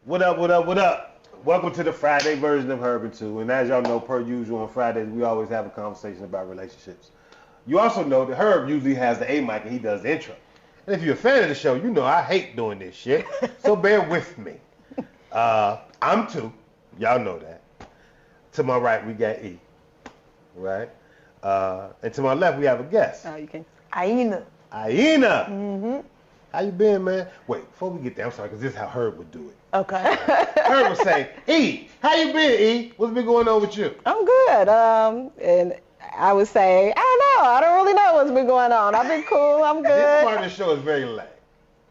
What up, what up, what up? Welcome to the Friday version of Herb and Two. And as y'all know, per usual on Fridays, we always have a conversation about relationships. You also know that Herb usually has the A mic and he does the intro. And if you're a fan of the show, you know I hate doing this shit. So bear with me. I'm Two. Y'all know that. To my right, we got E. Right? And to my left, we have a guest. Oh, you can. Aina. Mm-hmm. How you been, man? Wait, before we get there, I'm sorry, because this is how Herb would do it. Okay. Herb would say, E, how you been, E? What's been going on with you? I'm good. And I would say, I don't know. I don't really know what's been going on. I've been cool. I'm good. This part of the show is very lame.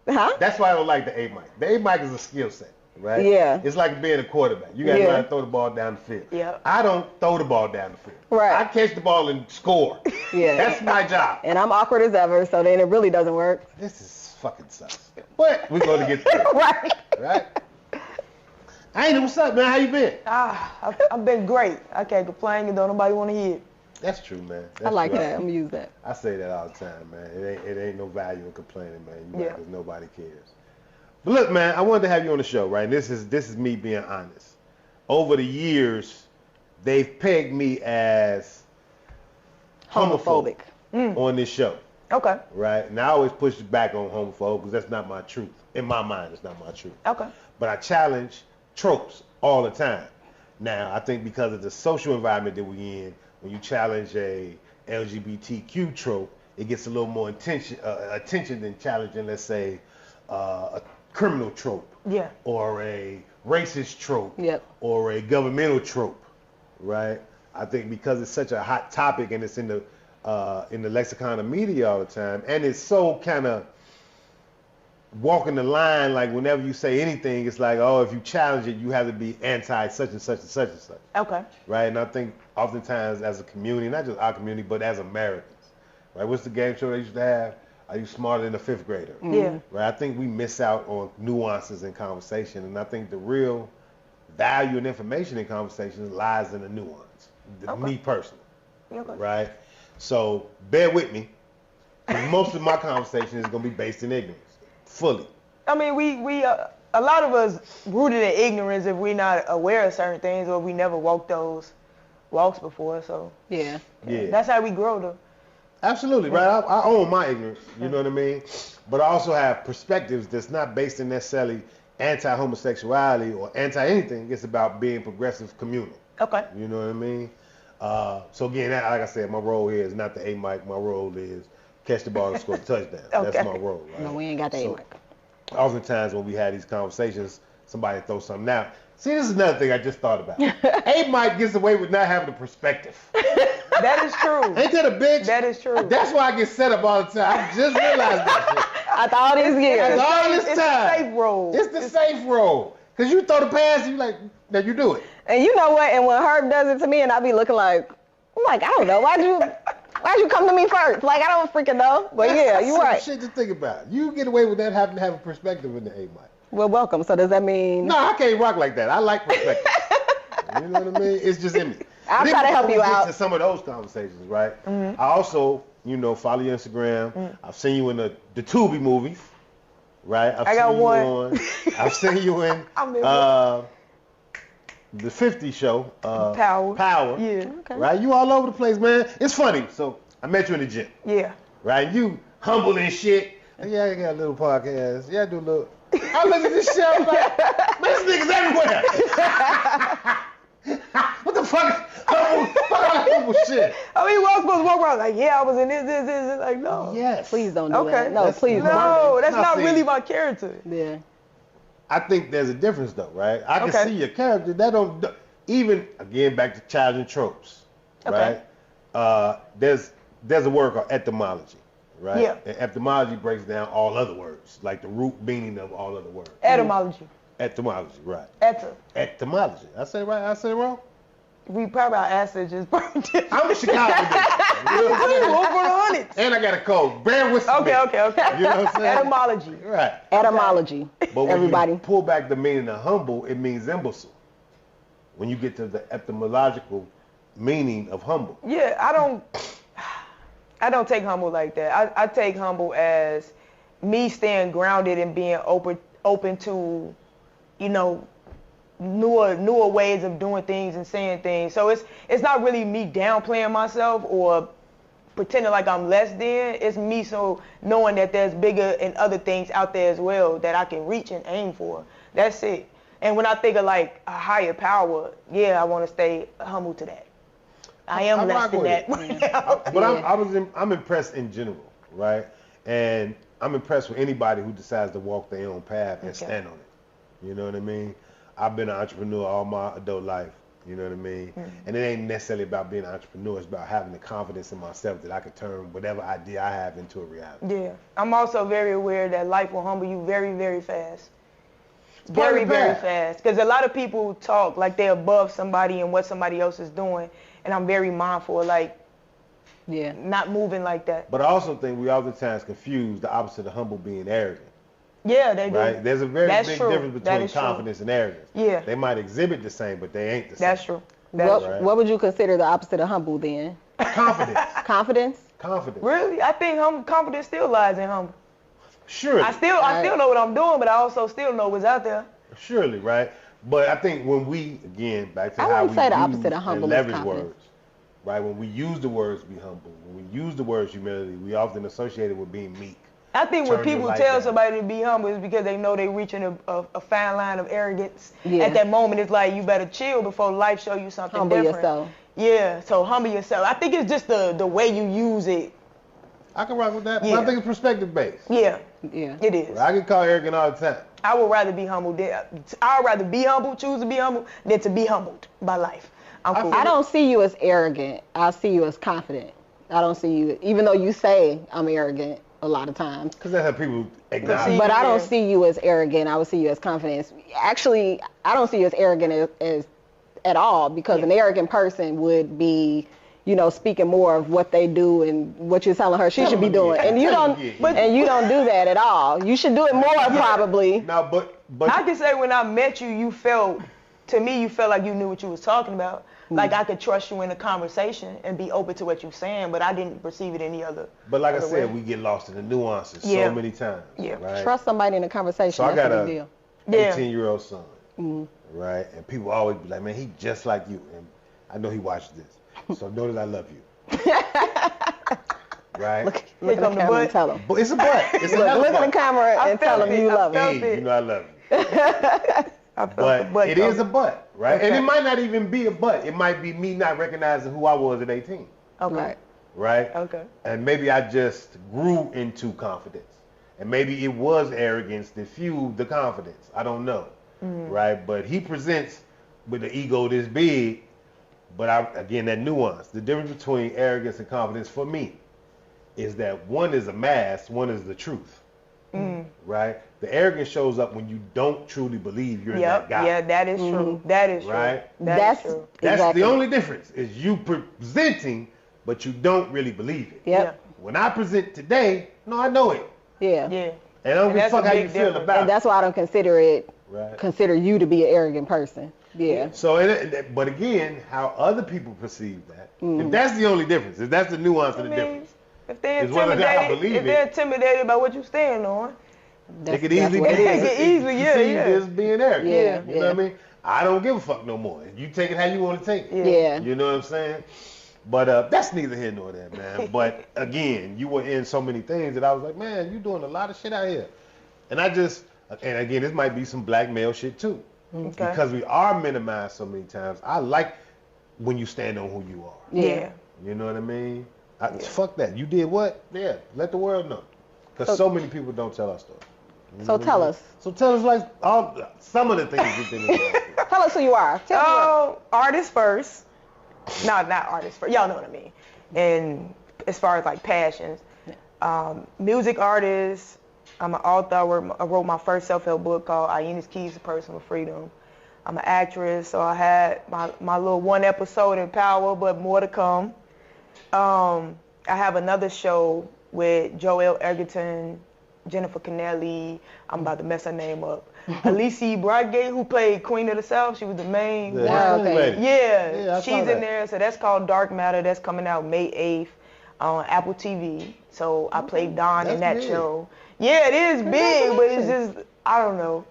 Huh? That's why I don't like the A mic. The A mic is a skill set, right? Yeah. It's like being a quarterback. You got to know how to throw the ball down the field. Yeah. I don't throw the ball down the field. Right. I catch the ball and score. Yeah. That's my job. And I'm awkward as ever, so then it really doesn't work. This is fucking sucks. But we're going to get through it. Right. Right? Aina, what's up, man? How you been? I've been great. I can't complain and don't nobody want to hear it. That's true, man. That's I like true. that. I'm going to use that. I say that all the time, man. It ain't no value in complaining, man. Because nobody cares. But look, man, I wanted to have you on the show, right? And this is me being honest. Over the years, they've pegged me as homophobic on this show. Okay. Right? And I always push back on homophobic because that's not my truth. In my mind, it's not my truth. Okay. But I challenge tropes all the time. Now, I think because of the social environment that we're in, when you challenge a LGBTQ trope, it gets a little more attention than challenging, let's say, a criminal trope. Yeah. Or a racist trope. Yep. Or a governmental trope, right? I think because it's such a hot topic and it's in the lexicon of media all the time, and it's so kind of walking the line, like whenever you say anything, it's like, oh, if you challenge it, you have to be anti such and such and such and such. Okay. Right? And I think oftentimes as a community, not just our community, but as Americans, right? What's the game show they used to have? Are you smarter than a fifth grader? Mm-hmm. Yeah. Right? I think we miss out on nuances in conversation, and I think the real value and information in conversations lies in the nuance. Me personally. Okay. Right? So bear with me, because most of my conversation is going to be based in ignorance. Fully. I mean, we a lot of us rooted in ignorance if we're not aware of certain things or we never walked those walks before. So Yeah. that's how we grow, though. Absolutely, right? I own my ignorance, you know what I mean? But I also have perspectives that's not based in necessarily anti-homosexuality or anti-anything. It's about being progressive communal. Okay. You know what I mean? So again, like I said, my role here is not the A mic. My role is catch the ball and score a touchdown. Okay. That's my role, right? No, we ain't got the A-mic. Oftentimes when we had these conversations, somebody throws something out. See, this is another thing I just thought about. A-mic gets away with not having a perspective. That is true. Ain't that a bitch? That is true. That's why I get set up all the time. I just realized that shit. After all these years. After all this It's time. the safe road. It's the safe road. Because you throw the pass and you like, now you do it. And you know what? And when Herb does it to me and I be looking like, I'm like, I don't know. Why'd you come to me first? Like, I don't freaking know. But yeah, you're right. Shit to think about. You get away with that having to have a perspective in the A-mic. Well, welcome. So does that mean? No, I can't rock like that. I like perspective. You know what I mean? It's just in me. I'll try to help you out. To some of those conversations, right? Mm-hmm. I also, follow your Instagram. Mm-hmm. I've seen you in the Tubi movies, right? I got one. I've seen you in the 50 show. Power. Yeah. Okay. Right? You all over the place, man. It's funny. So I met you in the gym. Yeah. Right? You humble and shit. Yeah, I got a little podcast. Yeah, I do a little. I look at this shit, I'm like, man, this nigga's everywhere. What the fuck? Humble shit. I mean, we all supposed to walk around like, yeah, I was in this. Like, no. Yes. Please don't do Okay. that. No, please don't. No, that's not see, really my character. Yeah. I think there's a difference though, right? I can Okay. see your character. That don't even again back to challenging tropes, Okay. right? There's a word called etymology, right? Yeah. And etymology breaks down all other words, like the root meaning of all other words. Etymology. Etymology, right? Etymology. I say right? I say wrong? We probably our assets just probably different. I'm a Chicago nigga. You know what I'm saying? Over the hundreds. And I got a cold. Bear with me. Okay. You know what I'm saying? Etymology. Right. Etymology. But when Everybody. you pull back the meaning of humble, it means imbecile. When you get to the etymological meaning of humble. Yeah, I don't take humble like that. I take humble as me staying grounded and being open to you know, newer ways of doing things and saying things. So it's not really me downplaying myself or pretending like I'm less than. It's me so knowing that there's bigger and other things out there as well that I can reach and aim for. That's it. And when I think of like a higher power, yeah, I want to stay humble to that. I am less than that. But I'm impressed in general, right? And I'm impressed with anybody who decides to walk their own path and stand on it. You know what I mean? I've been an entrepreneur all my adult life. You know what I mean? And it ain't necessarily about being an entrepreneur. It's about having the confidence in myself that I can turn whatever idea I have into a reality. Yeah. I'm also very aware that life will humble you very, very fast. Very, very fast. Because a lot of people talk like they're above somebody and what somebody else is doing. And I'm very mindful of like, not moving like that. But I also think we oftentimes confuse the opposite of humble being arrogant. Yeah, they do. Right? There's a very big difference between confidence and arrogance. Yeah. They might exhibit the same, but they ain't the same. That's true. What would you consider the opposite of humble then? Confidence. Confidence? Confidence. Really? I think confidence still lies in humble. Surely. I still know what I'm doing, but I also still know what's out there. Surely, right? But I think when we, again, back to how we wouldn't say the opposite of humble is leverage confidence. words, right? When we use the words be humble, when we use the words humility, we often associate it with being meek. I think when Turn your people light tell down. somebody to be humble, it's because they know they're reaching a fine line of arrogance. At that moment, it's like you better chill before life show you something Humble different. yourself. Yeah, so humble yourself. I think it's just the way you use it. I can rock with that, but Yeah. I think it's perspective based. Yeah, Yeah. it is. I get called arrogant all the time. I would rather be humble. I'd rather be humble, choose to be humble, than to be humbled by life. I'm cool. I don't see you as arrogant. I see you as confident. I don't see you, even though you say I'm arrogant a lot of times. Because that's how people acknowledge. But I don't see you as arrogant. I would see you as confident. Actually, I don't see you as arrogant as at all, because an arrogant person would be, you know, speaking more of what they do and what you're telling her she should be doing. And you don't and you don't do that at all. You should do it more probably. No, but I can say when I met you, you felt like you knew what you was talking about. Like I could trust you in a conversation and be open to what you're saying, but I didn't perceive it any other. But like I other said, way. we get lost in the nuances so many times. Yeah. Right? Trust somebody in a conversation. So I that's got a big a deal. 18-year-old son, right? And people always be like, man, he just like you. And I know he watches this. So know that I love you. Right? Look at the camera and tell him. But it's a butt. It's a Look at the camera I and tell felt him it. you I love felt him. Hey, it. you know I love you. But it is a butt, right? Okay. And it might not even be a butt. It might be me not recognizing who I was at 18. Okay. Right. Right? Okay. And maybe I just grew into confidence. And maybe it was arrogance that fueled the confidence. I don't know. Right? But he presents with an ego this big. But again, that nuance. The difference between arrogance and confidence for me is that one is a mask, one is the truth. Right? The arrogance shows up when you don't truly believe you're that guy. Yeah, that is true. That is true. Right? That's true. That's exactly. the only difference, is you presenting, but you don't really believe it. Yep. When I present today, no, I know it. Yeah. Yeah. And I don't give a that's fuck a how big you feel difference. about And it. that's why I don't Right. consider you to be an arrogant person. Yeah. So, but again, how other people perceive that, if that's the only difference, if that's the nuance of the difference, If they're It's whether or not I intimidated, believe if they're intimidated by what you stand on, it could easily what be it is. It could easily, yeah, perceived yeah. as being arrogant. Yeah, You know what I mean? I don't give a fuck no more. You take it how you want to take it. Yeah. You know what I'm saying? But that's neither here nor there, man. But again, you were in so many things that I was like, man, you doing a lot of shit out here. And and again, this might be some black male shit too. Okay. Because we are minimized so many times. I like when you stand on who you are. yeah. You know what I mean? Fuck that. You did what? Yeah, let the world know. Because so many people don't tell our story. You So know tell what I mean? us. So tell us like some of the things you've been involved. Tell us who you are. Tell us who you are. Artist first. No, not artist first. Y'all know what I mean. And as far as like passions, music artist. I'm an author. I wrote my first self-help book called Aina's Keys to Personal Freedom. I'm an actress, so I had my little one episode in Power, but more to come. I have another show with Joel Egerton, Jennifer Connelly. I'm about to mess her name up. Alicia Brei'yon, who played Queen of the South. She was the main. Yeah, okay. Yeah, I saw she's that. in there. So that's called Dark Matter. That's coming out May 8th on Apple TV. So I played Dawn in that That's big. show. Yeah, it is big, but it's just I don't know.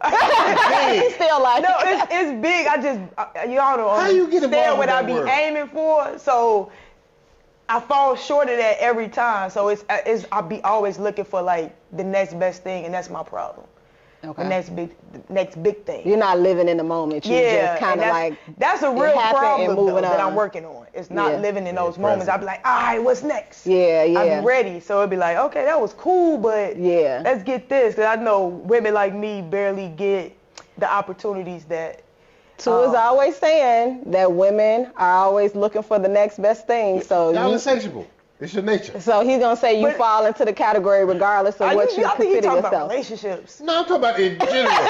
He's still like, no, it's big. Y'all don't How you get understand involved what with I that be word? aiming for. So I fall short of that every time. So I be always looking for like the next best thing, and that's my problem. okay. The next big thing. You're not living in the moment. You're just kind of like, that's a it real happened and problem moving though, that on. I'm working on. It's not Yeah. living in those Yeah, moments. present. I'd be like, all right, what's next? yeah. I'm ready. So it'd be like, okay, that was cool, but Yeah. let's get this. Cause I know women like me barely get the opportunities that. Sue is always saying that women are always looking for the next best thing. So Y'all insatiable. It's your nature. so he's gonna say you But- fall into the category regardless of what you I think you consider talking about yourself. relationships. No, I'm talking about in general.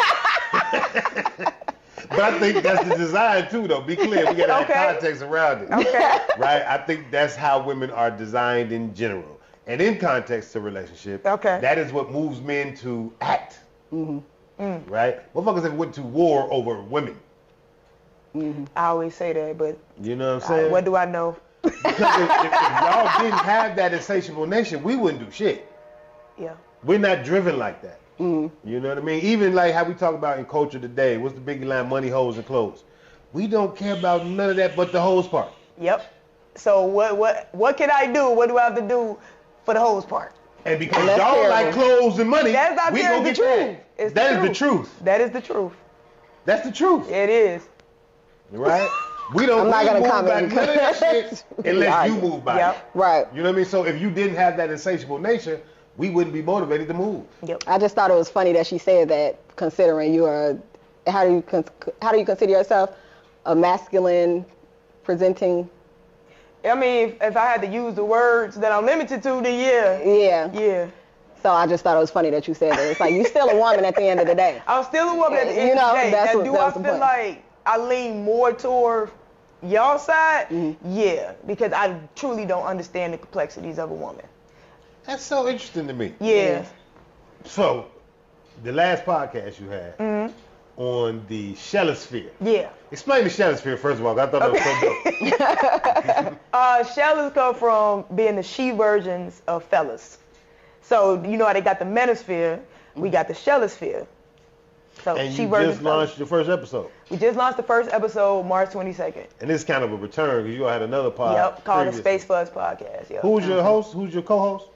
But I think that's the design too, though. Be clear, we gotta Okay. have context around it. Okay. Right? I think that's how women are designed in general. And in context to relationship, Okay. that is what moves men to act. Right? Motherfuckers have went to war over women. I always say that, but You know what I'm saying? what do I know? Because if y'all didn't have that insatiable nation, we wouldn't do shit. Yeah. We're not driven like that. You know what I mean? Even like how we talk about in culture today, what's the big line? Money, hoes, and clothes. We don't care about none of that but the hoes part. Yep. So what can I do? What do I have to do for the hose part? And because That's y'all terrible. like clothes and money, That's not we there, gonna it's get the that. truth. It's That the is the truth. truth. That is the truth. That's the truth. It is. Right? We don't I'm not we gonna move comment by none of that because shit unless you argue. move by Yep. it. Right. You know what I mean? So if you didn't have that insatiable nature, we wouldn't be motivated to move. Yep. I just thought it was funny that she said that, considering you are, how do you consider yourself a masculine presenting? I mean, if I had to use the words that I'm limited to, then Yeah. yeah. So I just thought it was funny that you said that. It's like you still a woman at the end of the day. I'm still a woman at the end You know, of the day. that's Now, what- do that I was the feel point. like I lean more toward y'all side? Mm-hmm. Yeah, because I truly don't understand the complexities of a woman. That's so interesting to me. Yeah. So, the last podcast you had on the She-llis-phere. Yeah. Explain the She-llis-phere first of all. 'Cause I thought that was so dope. She-llis come from being the she versions of fellas. So you know how they got the manosphere, we got the She-llis-phere. So And she you versions just fellas. launched your first episode. We just launched the first episode March 22nd. And this is kind of a return because you all had another pod. Yep, called the previously. Space Fuzz Podcast. Yep. Who's your host? Who's your co-host?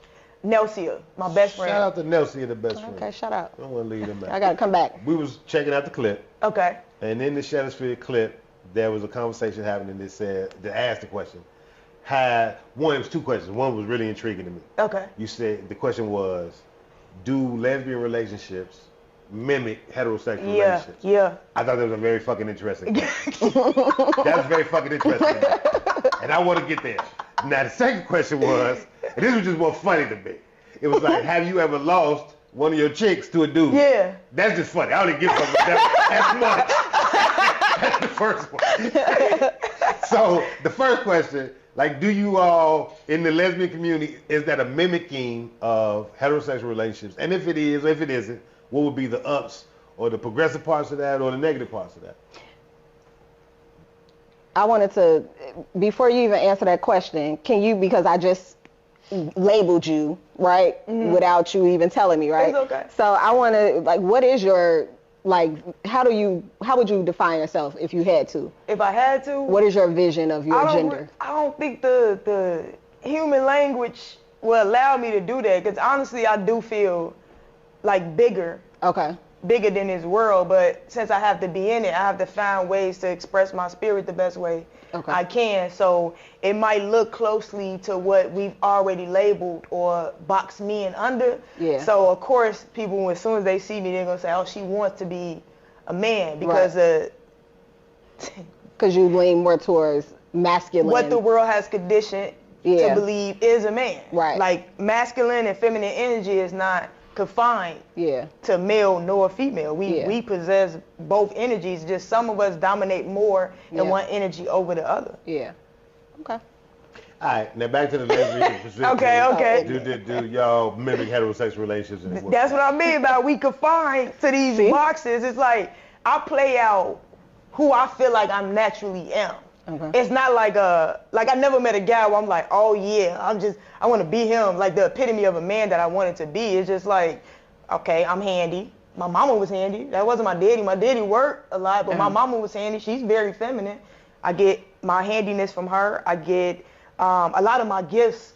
Nelsia, my best friend. Shout out to Nelsie, the best friend. Okay, shut up. I don't want to leave them out. I gotta come back. We was checking out the clip, Okay. and in the She-llis-phere clip, there was a conversation happening that said, that asked the question. It was two questions. One was really intriguing to me. Okay. You said, the question was, do lesbian relationships mimic heterosexual Yeah. relationships? Yeah. I thought that was a very fucking interesting question. That was very fucking interesting. And I want to get there. Now, the second question was, and this was just more funny to me. It was like, have you ever lost one of your chicks to a dude? Yeah. That's just funny. I don't even give a fuck about that much. That's the first one. So, the first question, like, do you all, in the lesbian community, is that a mimicking of heterosexual relationships? And if it is, or if it isn't, what would be the ups or the progressive parts of that or the negative parts of that? I wanted to, before you even answer that question, can you, because I just labeled you, right, without you even telling me, right? It's okay. So I want to, like, what is your, like, how would you define yourself if you had to? If I had to, What is your vision of your gender? I don't think the human language will allow me to do that, because honestly, I do feel like bigger Okay. than this world, but since I have to be in it, I have to find ways to express my spirit the best way Okay. I can. So it might look closely to what we've already labeled or boxed me in under. Yeah. So of course, people, as soon as they see me, they're gonna say, "Oh, she wants to be a man," because Because you lean more towards masculine. what the world has conditioned Yeah. to believe is a man. Right. Like masculine and feminine energy is not confined Yeah. to male nor female. Yeah. We possess both energies, just some of us dominate more in Yeah. one energy over the other. Yeah. Okay. All right, now back to the lesbian position. Okay. Do y'all mimic heterosexual relationships? And what? That's what I mean by we confined to these See? boxes. It's like I play out who I feel like I naturally am. Okay. It's not like I never met a guy where I'm like, oh yeah, I want to be him, like the epitome of a man that I wanted to be. It's just like, okay, I'm handy, My mama was handy. That wasn't my daddy. My daddy worked a lot, but my mama was handy. She's very feminine. I get my handiness from her. I get a lot of my gifts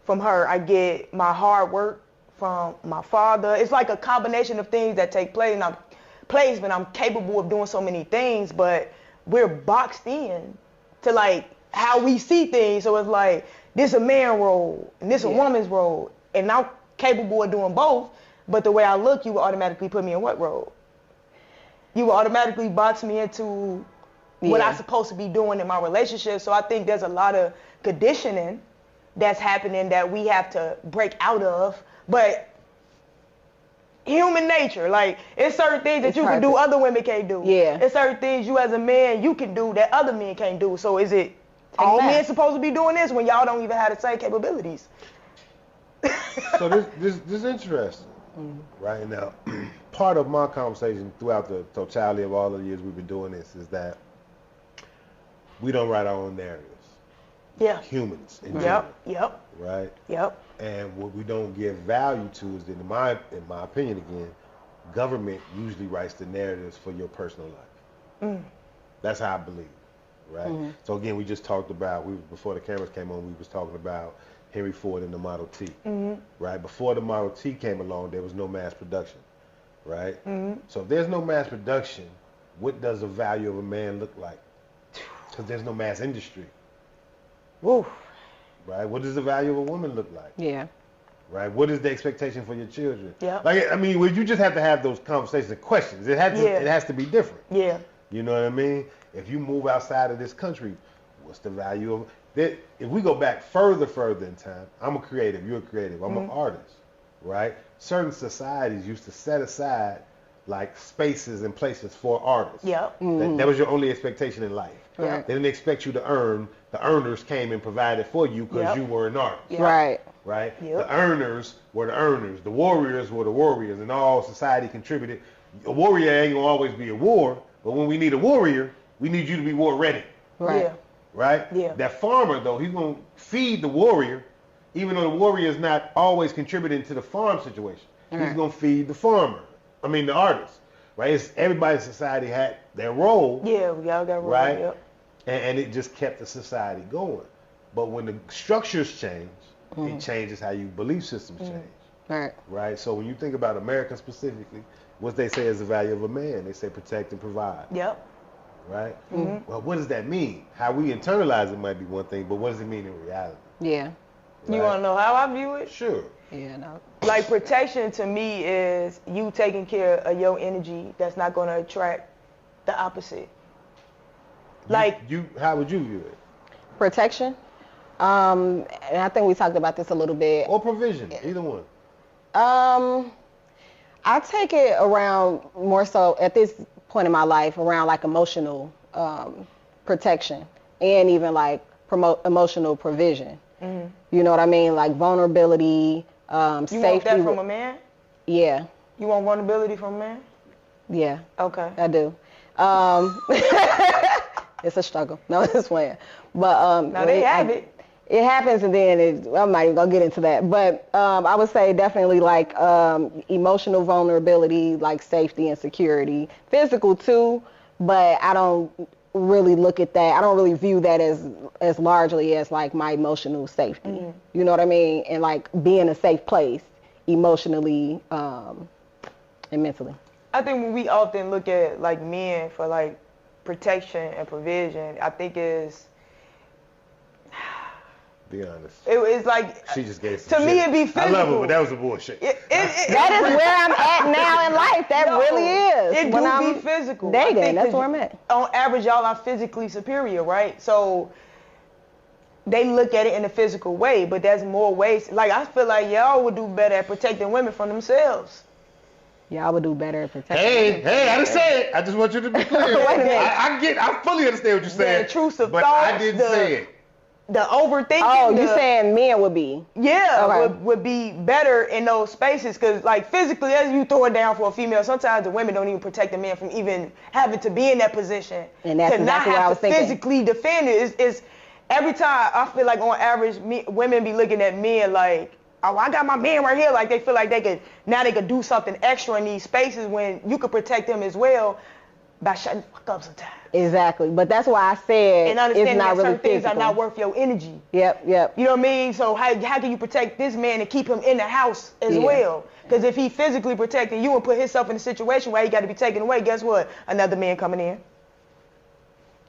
from her. I get my hard work from my father. It's like a combination of things that take place, and I'm capable of doing so many things, but we're boxed in to like how we see things. So it's like, this a man role, and this a woman's role, and I'm capable of doing both, but the way I look, you will automatically put me in what role? You will automatically box me into what I'm supposed to be doing in my relationship. So I think there's a lot of conditioning that's happening that we have to break out of, but human nature, like, it's certain things that you can do other women can't do. Yeah. It's certain things you as a man, you can do that other men can't do. So is it all men supposed to be doing this when y'all don't even have the same capabilities? So this is interesting. Right now, part of my conversation throughout the totality of all the years we've been doing this is that we don't write our own narratives. Yeah. Humans in general. Yep. Right? Yep. And what we don't give value to is that, in my opinion again, government usually writes the narratives for your personal life. That's how I believe. Right? So again, we just talked about, before the cameras came on, we was talking about Henry Ford and the Model T, right? Before the Model T came along, there was no mass production, right? So if there's no mass production, what does the value of a man look like? Because there's no mass industry. Woo. Right? What does the value of a woman look like? Yeah. Right? What is the expectation for your children? Yeah. Like, I mean, you just have to have those conversations and questions. It has to be different. Yeah. You know what I mean? If you move outside of this country, what's the value of that? If we go back further in time, I'm a creative, you're a creative, I'm an artist, right? Certain societies used to set aside like spaces and places for artists. Yep. That was your only expectation in life. Right. They didn't expect you to earn. The earners came and provided for you because you were an artist. Yep. Right. Right? Yep. The earners were the earners. The warriors were the warriors, and all society contributed. A warrior ain't gonna always be a war, but when we need a warrior, we need you to be war ready. Right. Yeah. Right? Yeah. That farmer, though, he's going to feed the warrior, even though the warrior is not always contributing to the farm situation. He's going to feed the farmer. I mean, the artist. Right? Everybody in society had their role. Yeah, we all got roles. Right? Yep. And it just kept the society going. But when the structures change, it changes how your belief systems change. Right. Right? So when you think about America specifically, what they say is the value of a man. They say protect and provide. Yep. Right? Well, what does that mean? How we internalize it might be one thing, but what does it mean in reality? Yeah. Right? You want to know how I view it? Sure. Yeah. No. Like, protection to me is you taking care of your energy that's not going to attract the opposite. Like, how would you view it? Protection. And I think we talked about this a little bit. Or provision, either one. I take it around more so at this point in my life around like emotional protection and even like promote emotional provision. You know what I mean? Like vulnerability, safety. you want that from a man? Yeah. You want vulnerability from a man? Yeah. Okay. I do. It's a struggle. No, it's playing. But now they have it. It happens, and then I'm not even gonna get into that. But I would say definitely like emotional vulnerability, like safety and security, physical too. But I don't really look at that. I don't really view that as largely as like my emotional safety. You know what I mean? And like being a safe place emotionally and mentally. I think when we often look at like men for like protection and provision, I think is. Be honest. It's like, she just gave some to me shit. it'd be physical. I love it, but that was a bullshit. That is where I'm at now in life. That really is. It when do I'm be physical. dating, that's where I'm at. On average, y'all are physically superior, right? So they look at it in a physical way, but there's more ways. Like, I feel like y'all would do better at protecting women from themselves. Y'all would do better at protecting. Hey, I didn't say it. I just want you to be clear. Wait a minute. I fully understand what you're saying. The intrusive but thoughts, I didn't say it. The overthinking. Oh, you saying men would be? Yeah, Okay. would be better in those spaces, because like physically, as you throw it down for a female, sometimes the women don't even protect the man from even having to be in that position. And that's to exactly not what I have was to thinking. physically defend it. It's every time I feel like on average, women be looking at men like oh, I got my man right here. Like they feel like they could do something extra in these spaces when you could protect them as well by shutting the fuck up sometimes. Exactly. But that's why I said And understanding it's not that really certain things physical. are not worth your energy. Yep. You know what I mean? So how can you protect this man and keep him in the house as well? Because if he physically protecting you and put himself in a situation where he got to be taken away, guess what? Another man coming in.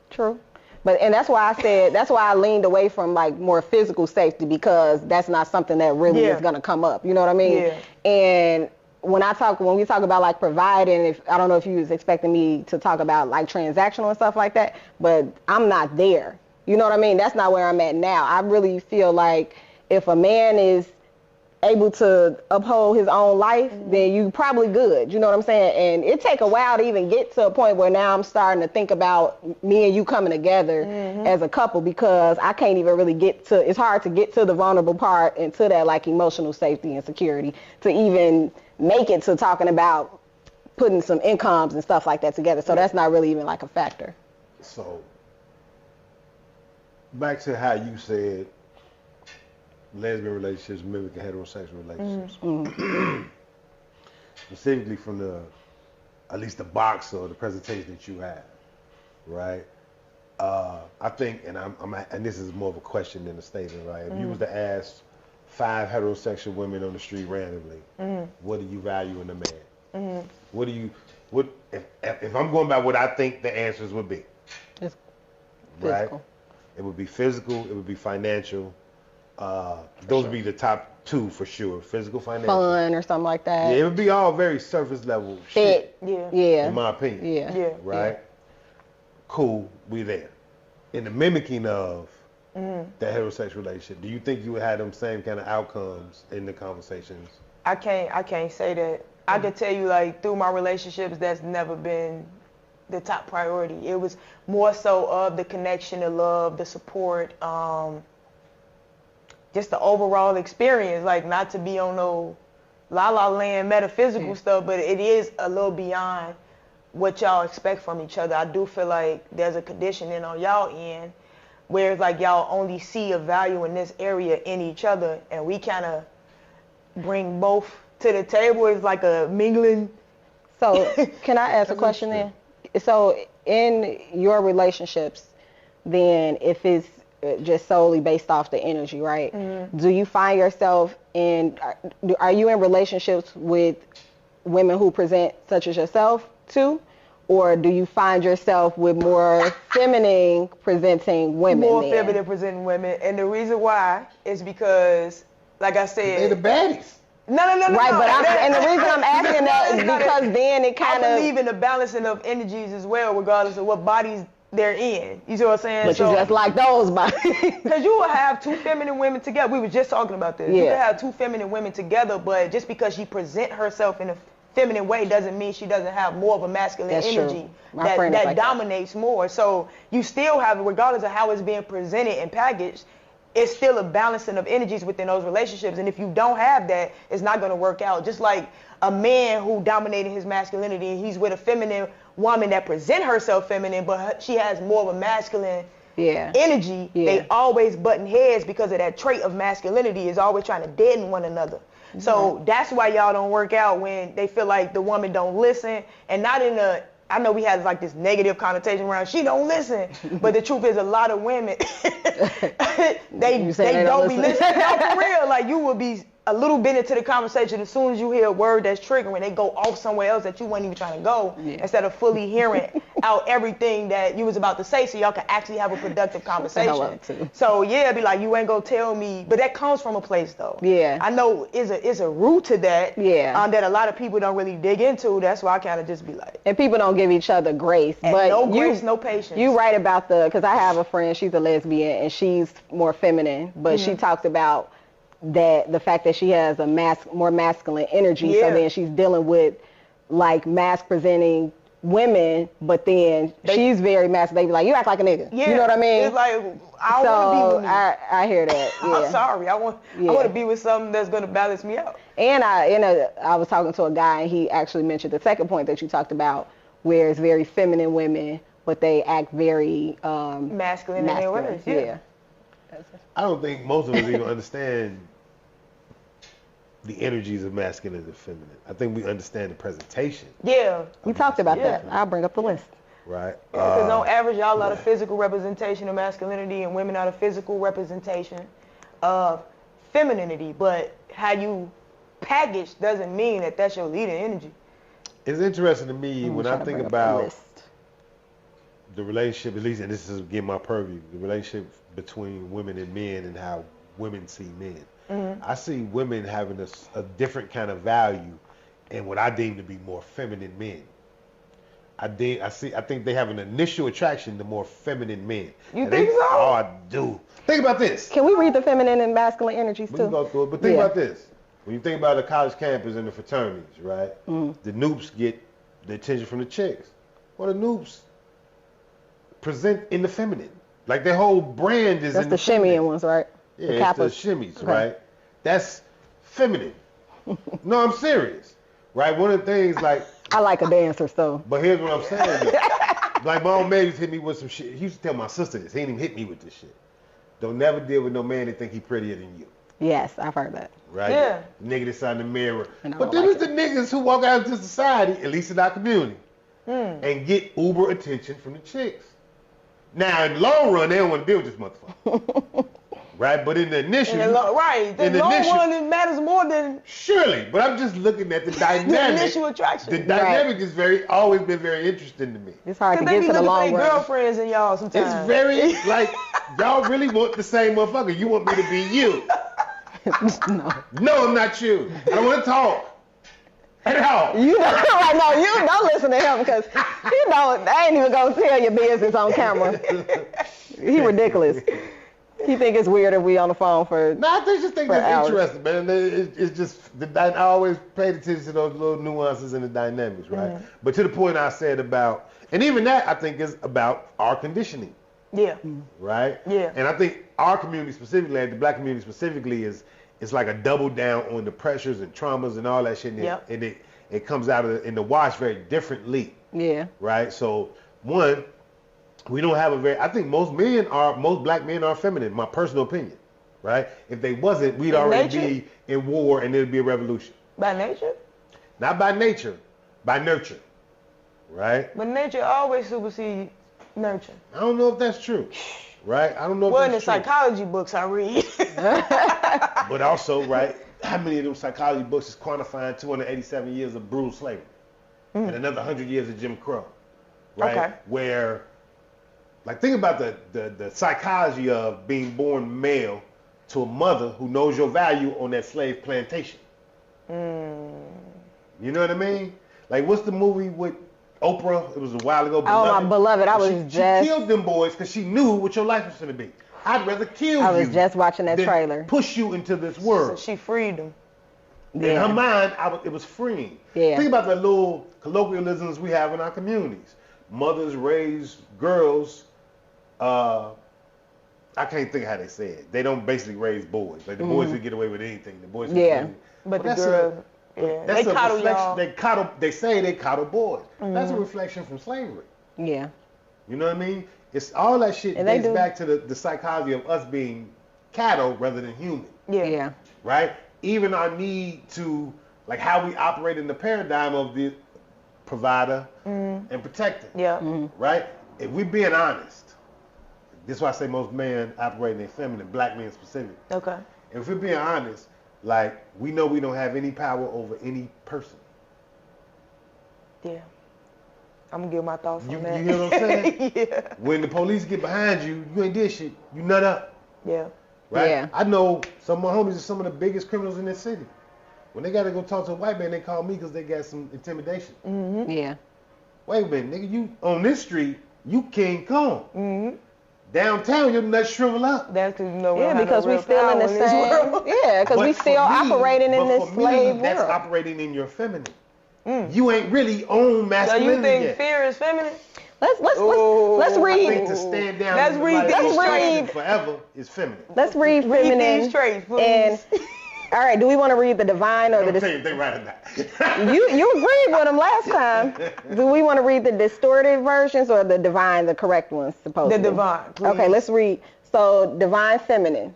True. And that's why I leaned away from like more physical safety, because that's not something that really is going to come up. You know what I mean? Yeah. And when we talk about like providing, I don't know if you was expecting me to talk about like transactional and stuff like that, but I'm not there. You know what I mean? That's not where I'm at now. I really feel like if a man is able to uphold his own life, then you probably good. You know what I'm saying? And it take a while to even get to a point where now I'm starting to think about me and you coming together as a couple, because I can't even really it's hard to get to the vulnerable part and to that like emotional safety and security to even make it to talking about putting some incomes and stuff like that together. So that's not really even like a factor. So back to how you said lesbian relationships mimicking heterosexual relationships. Specifically from at least the box or the presentation that you have, right? I think, and this is more of a question than a statement, right? If you was to ask 5 heterosexual women on the street randomly, what do you value in a man? If I'm going by what I think the answers would be, It's right? physical. It would be physical, it would be financial. Those would be the top 2 for sure. Physical, financial. Fun or something like that. Yeah, it would be all very surface level shit. Yeah. In my opinion. Yeah. Right? Yeah. Cool, we there. In the mimicking of that heterosexual relationship, do you think you would have them same kind of outcomes in the conversations? I can't say that. I can tell you, like, through my relationships, that's never been the top priority. It was more so of the connection, the love, the support, just the overall experience. Like, not to be on no la la land metaphysical stuff, but it is a little beyond what y'all expect from each other. I do feel like there's a conditioning on y'all end where it's like y'all only see a value in this area in each other, and we kind of bring both to the table. It's like a mingling. So can I ask a question then? So in your relationships, then if it's just solely based off the energy, right? Do you find yourself are you in relationships with women who present such as yourself too? Or do you find yourself with more feminine presenting women? More feminine presenting women. And the reason why is because, like I said, They the baddies. No. Right, but and the reason I'm asking that is because then it kind of... I believe in the balancing of energies as well, regardless of what bodies they're in. You see what I'm saying? But you just like those bodies. Because you will have 2 feminine women together. We were just talking about this. Yeah. You can have 2 feminine women together, but just because she present herself in a feminine way doesn't mean she doesn't have more of a masculine energy that dominates more. So you still have, regardless of how it's being presented and packaged, it's still a balancing of energies within those relationships. And if you don't have that, it's not going to work out. Just like a man who dominated his masculinity and he's with a feminine woman that present herself feminine, but she has more of a masculine energy, they always button heads because of that trait of masculinity is always trying to deaden one another. So that's why y'all don't work out, when they feel like the woman don't listen, and not in a, I know we had like this negative connotation around she don't listen, but the truth is a lot of women, they don't be listening. No, for real, like you will be a little bit into the conversation, as soon as you hear a word that's triggering, they go off somewhere else that you weren't even trying to go, instead of fully hearing out everything that you was about to say, so y'all can actually have a productive conversation. So yeah, be like, you ain't gonna tell me, but that comes from a place though. Yeah, I know is a root to that. Yeah, that a lot of people don't really dig into. That's why I kind of just be like, and people don't give each other grace, but no grace, no patience. You right about because I have a friend, she's a lesbian and she's more feminine, but she talks about that the fact that she has a more masculine energy, so then she's dealing with like masc presenting women, but then she's very masculine. They be like, you act like a nigga. Yeah. You know what I mean? It's like, I want to be with you. I hear that. Yeah. I'm sorry. I want to be with something that's going to balance me out. And I was talking to a guy and he actually mentioned the second point that you talked about, where it's very feminine women, but they act very masculine in their words. Yeah. I don't think most of us even understand the energies of masculine and feminine. I think we understand the presentation. Yeah. We talked about that. I'll bring up the list. Right. Because on average, y'all are the physical representation of masculinity, and women are the physical representation of femininity. But how you package doesn't mean that that's your leading energy. It's interesting to me when I think about the the relationship, at least, and this is again my purview, the relationship between women and men and how women see men. I see women having a different kind of value in what I deem to be more feminine men. I think they have an initial attraction to more feminine men. You think so? Oh, I do. Think about this. Can we read the feminine and masculine energies We too? can go through it, but think about this. When you think about the college campus and the fraternities, right? The noobs get the attention from the chicks. Well, the noobs present in the feminine. Like their whole brand is That's in the feminine. shimmying ones, right? Yeah, it's the shimmies, right? That's feminine. No, I'm serious. Right? One of the things like... I like a dancer, so. But here's what I'm saying. Though. Like my old man used to hit me with some shit. He used to tell my sister this. He didn't even hit me with this shit. Don't never deal with no man that think he prettier than you. Yes, I've heard that. Right? Yeah. Nigga that's in the mirror. And I But don't then like there's the niggas who walk out into society, at least in our community, and get uber attention from the chicks. Now, in the long run, they don't want to deal with this motherfucker. Right? But in the initial... The long run, it matters more than... Surely. But I'm just looking at the dynamic. The initial attraction. The dynamic is always been very interesting to me. It's hard to Because they get be to the looking for long their run. girlfriends and y'all sometimes. It's very, like, y'all really want the same motherfucker. You want me to be you. No. No, I'm not you. I don't want to talk. At all. You know, right now, you don't listen to him because I ain't even gonna tell your business on camera. He ridiculous. He think it's weird if we on the phone for. No, I just think that's hours. interesting, man. It's just I always paid attention to those little nuances and the dynamics, right? But to the point I said about, and even that I think is about our conditioning, Yeah. right? Yeah. And I think our community specifically, the black community specifically, is like a double down on the pressures and traumas and all that shit, and it comes out in the wash very differently. Yeah. Right. So one, we don't have I think most black men are feminine, my personal opinion, right? If they wasn't, we'd already be in war and there'd be a revolution. By nature? Not by nature, by nurture, right? But nature always supersedes nurture. I don't know if that's true, right? I don't know if Well, in the that's true. psychology books I read. But also, right, how many of those psychology books is quantifying 287 years of brutal slavery and another 100 years of Jim Crow, right? Okay. Where, like, think about the psychology of being born male to a mother who knows your value on that slave plantation. You know what I mean? Like, what's the movie with Oprah? It was a while ago. Oh, my beloved. She killed them boys because she knew what your life was going to be. I'd rather kill you. I was just watching that than trailer. push you into this world. So she freed them. In her mind, it was freeing. Yeah. Think about the little colloquialisms we have in our communities. Mothers raise girls. I can't think how they say it. They don't basically raise boys. Like the boys would get away with anything. The boys. But the girls, they coddle y'all. They say they coddle boys. That's a reflection from slavery. Yeah. You know what I mean? It's all that shit dates back to the psychology of us being cattle rather than human. Yeah. Right? Even our need to, like how we operate in the paradigm of the provider and protector. Yeah. Right? If we're being honest, this is why I say most men operate in feminine, black men specifically. Okay. If we're being honest, like we know we don't have any power over any person. Yeah. I'm gonna give my thoughts on that. You hear what I'm saying? Yeah. When the police get behind you, you ain't did shit. You nut up. Yeah. Right? Yeah. I know some of my homies are some of the biggest criminals in this city. When they got to go talk to a white man, they call me because they got some intimidation. Yeah. Wait a minute, nigga, you on this street, you King Kong. Downtown, your nuts shrivel up. That's because you know we Yeah, don't have because no we real still in power the this same. world. Yeah, because we But still for me- operating in but this for slave me, that's world. operating in your feminine. You ain't really on So masculinity you think yet. fear is feminine? Let's I read. think to stand down Let's in read somebody's these reflection traits. forever is feminine. Let's read Read feminine. these traits, please. And all right, do we want to read the divine or I'm the? tell you if they right or not. You agreed with them last time. Do we want to read the distorted versions or the divine, the correct ones, supposedly? The divine, please. Okay, let's read. So, divine feminine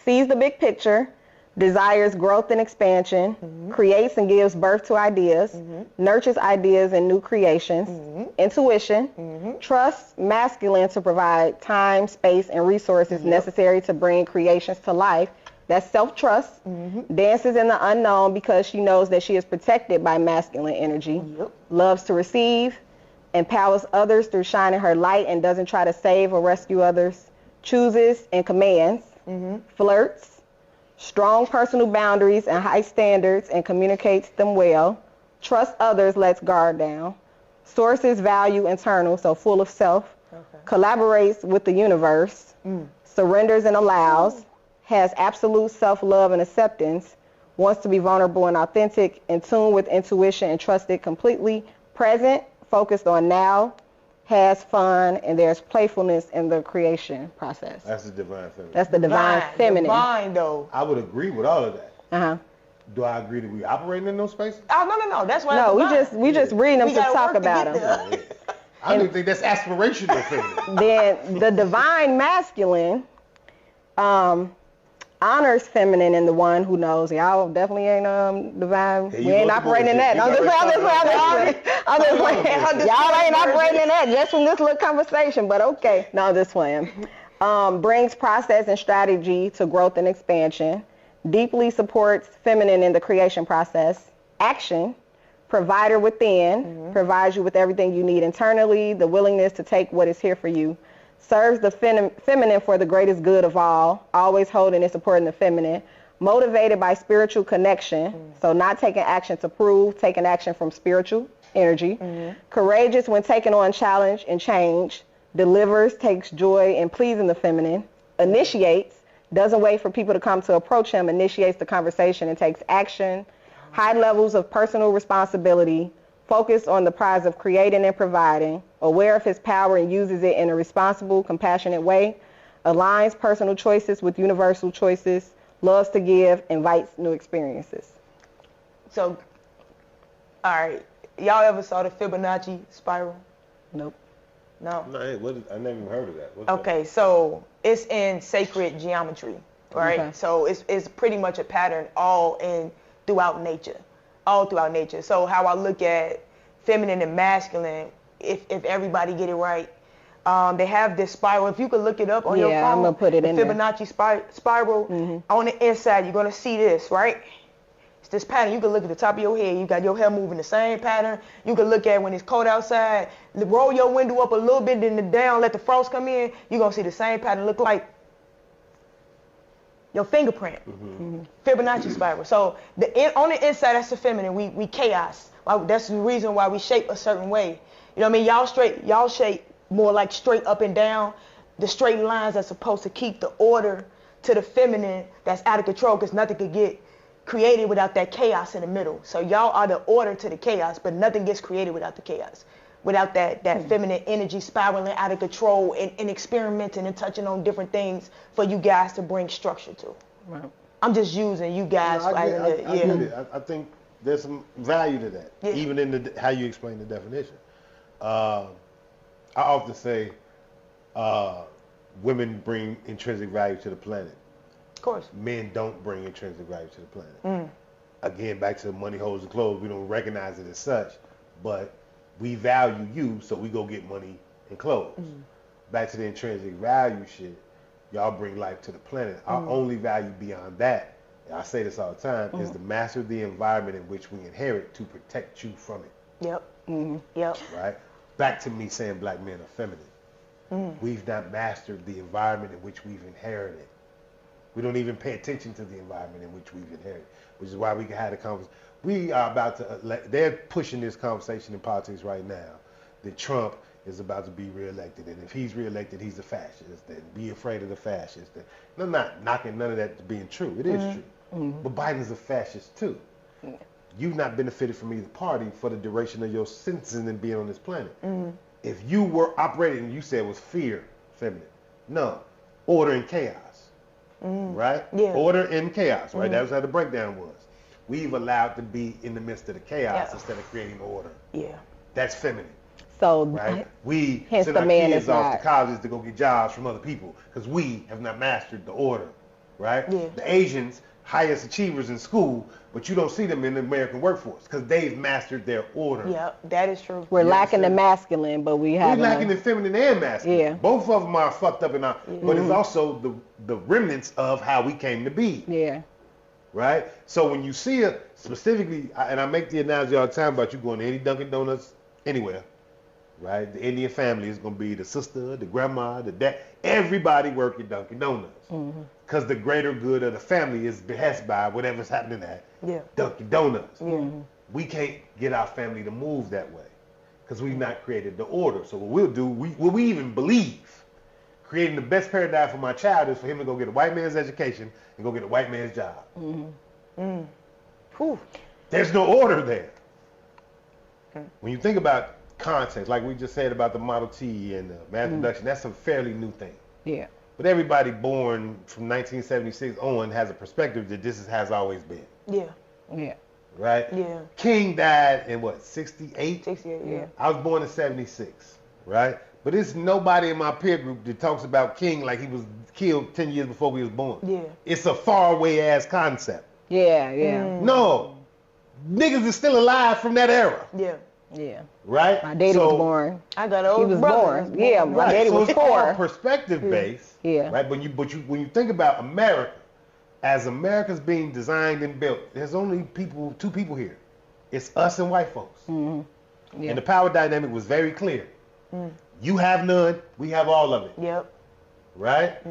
sees the big picture, desires growth and expansion, creates and gives birth to ideas, nurtures ideas and new creations, intuition, trusts masculine to provide time, space, and resources necessary to bring creations to life. That's self-trust. Dances in the unknown because she knows that she is protected by masculine energy. Loves to receive, empowers others through shining her light and doesn't try to save or rescue others. Chooses and commands, flirts, strong personal boundaries and high standards and communicates them well, trusts others, lets guard down, sources value internal, so full of self, collaborates with the universe, surrenders and allows, has absolute self-love and acceptance, wants to be vulnerable and authentic, in tune with intuition and trusted, completely present, focused on now, has fun, and there's playfulness in the creation process. That's the divine feminine. That's the divine feminine. Divine, though. I would agree with all of that. Uh-huh. Do I agree that we operating in those spaces? Oh, no. That's why. No, we just reading them to talk about them. I don't even think that's aspirational feminine. Then the divine masculine honors feminine and the one who knows. Y'all definitely ain't divine. We ain't operating in that. I'm just playing. Y'all ain't operating in that just from this little conversation, but okay. No, I'm just playing. Brings process and strategy to growth and expansion. Deeply supports feminine in the creation process. Action. Provider within. Provides you with everything you need internally. The willingness to take what is here for you. Serves the feminine for the greatest good of all, always holding and supporting the feminine, motivated by spiritual connection, so not taking action to prove, taking action from spiritual energy, courageous when taking on challenge and change, delivers, takes joy in pleasing the feminine, initiates, doesn't wait for people to come to approach him, initiates the conversation and takes action, high levels of personal responsibility, focused on the prize of creating and providing, aware of his power and uses it in a responsible, compassionate way, aligns personal choices with universal choices, loves to give, invites new experiences. So, all right, y'all ever saw the Fibonacci spiral? Nope. No? No, I never even heard of that. What's Okay, so it's in sacred geometry, right? Okay. So it's pretty much a pattern all throughout nature. All throughout nature. So how I look at feminine and masculine, if everybody get it right, they have this spiral. If you could look it up on your phone, I'm gonna put it in there. Fibonacci spiral. On the inside, you're gonna see this, right? It's this pattern. You can look at the top of your head. You got your hair moving the same pattern. You can look at when it's cold outside. Roll your window up a little bit, then down, let the frost come in. You're gonna see the same pattern. Look like your fingerprint. Fibonacci spiral. So on the inside, that's the feminine. We chaos. That's the reason why we shape a certain way. You know what I mean? Y'all shape more like straight up and down. The straight lines are supposed to keep the order to the feminine that's out of control, because nothing could get created without that chaos in the middle. So y'all are the order to the chaos, but nothing gets created without the chaos. Without that feminine energy spiraling out of control and experimenting and touching on different things for you guys to bring structure to. Right. I'm just using you guys. I get it. I think there's some value to that, even in how you explain the definition. I often say women bring intrinsic value to the planet. Of course. Men don't bring intrinsic value to the planet. Again, back to the money, hoes, and clothes. We don't recognize it as such, but we value you, so we go get money and clothes. Back to the intrinsic value shit, y'all bring life to the planet. Our only value beyond that, and I say this all the time, is to master the environment in which we inherit to protect you from it. Yep. Yep. Right? Back to me saying black men are feminine. We've not mastered the environment in which we've inherited. We don't even pay attention to the environment in which we've inherited, which is why we can have a conversation. We are about to, they're pushing this conversation in politics right now that Trump is about to be reelected, and if he's reelected, he's a fascist, and be afraid of the fascists. And I'm not knocking none of that to being true. It is true. But Biden's a fascist too. You've not benefited from either party for the duration of your sentencing and being on this planet. If you were operating, you said it was fear, feminine. No, order and chaos, right? Yeah. Order and chaos, right? That was how the breakdown was. We've allowed to be in the midst of the chaos instead of creating order. Yeah. That's feminine. So, right? We send our kids off to colleges to go get jobs from other people because we have not mastered the order, right? Yeah. The Asians highest achievers in school, but you don't see them in the American workforce because they've mastered their order. Yep, that is true. We're lacking the masculine, but we're lacking the feminine and masculine. Yeah. Both of them are fucked up in our, but it's also the remnants of how we came to be. Yeah. Right? So when you see it specifically, and I make the analogy all the time about you going to any Dunkin' Donuts anywhere, right? The Indian family is going to be the sister, the grandma, the dad. Everybody work at Dunkin' Donuts. Because the greater good of the family is behest by whatever's happening at Dunkin' Donuts. We can't get our family to move that way because we've not created the order. So what we'll do, what we even believe, creating the best paradigm for my child is for him to go get a white man's education and go get a white man's job. There's no order there. When you think about context, like we just said about the Model T and the mass production, that's a fairly new thing. Yeah. But everybody born from 1976 on has a perspective that this has always been. Yeah. Yeah. Right? Yeah. King died in what, 68? 68, yeah. I was born in 76, right? But there's nobody in my peer group that talks about King like he was killed 10 years before we was born. Yeah. It's a far away ass concept. Yeah, yeah. No. Niggas is still alive from that era. Yeah. Yeah. Right? My daddy was born. I got He was born. Yeah, my daddy was it's 4. all perspective based. Yeah. Right? When you think about America, as America's being designed and built, there's only two people here. It's us and white folks. Yeah. And the power dynamic was very clear. You have none, we have all of it. Yep. Right?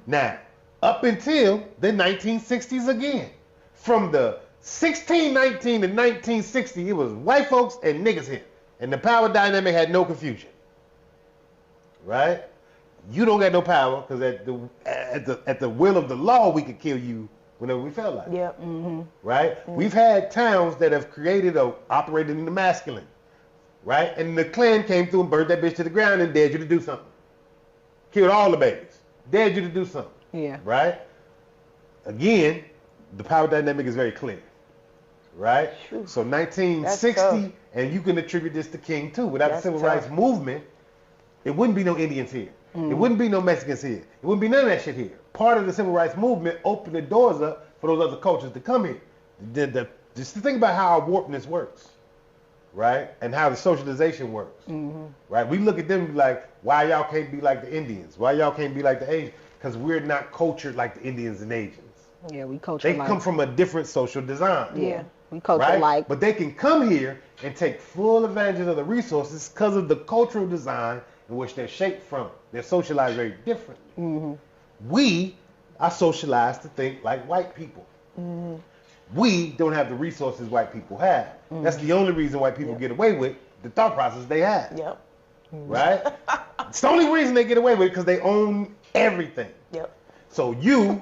Now, up until the 1960s again, from the 1619 to 1960, it was white folks and niggas here. And the power dynamic had no confusion. Right? You don't got no power because at the will of the law, we could kill you whenever we felt like it. Yep. Right? We've had towns that have created or operated in the masculine. Right? And the Klan came through and burned that bitch to the ground and dared you to do something. Killed all the babies. Dared you to do something. Yeah. Right? Again, the power dynamic is very clear. Right? So 1960, and you can attribute this to King too. Without the civil rights movement, it wouldn't be no Indians here. It wouldn't be no Mexicans here. It wouldn't be none of that shit here. Part of the civil rights movement opened the doors up for those other cultures to come here. Just to think about how our warpness works, right? And how the socialization works, right? We look at them and be like, why y'all can't be like the Indians? Why y'all can't be like the Asians? Because we're not cultured like the Indians and Asians. Yeah, we culture They come from a different social design. Yeah, we culture right? like. But they can come here and take full advantage of the resources because of the cultural design in which they're shaped from. They're socialized very differently. We are socialized to think like white people. We don't have the resources white people have. That's the only reason white people get away with the thought process they have. Yep. Right? It's the only reason they get away with it because they own everything. Yep. So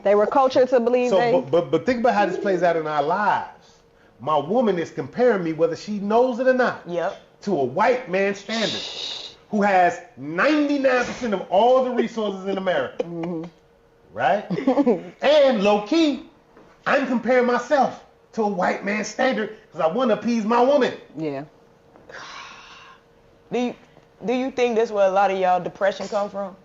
they were cultured to believe but think about how this plays out in our lives. My woman is comparing me, whether she knows it or not, to a white man standard who has 99% of all the resources in America. Right? And low key, I'm comparing myself to a white man standard because I want to appease my woman. Yeah. Do you think that's where a lot of y'all depression come from?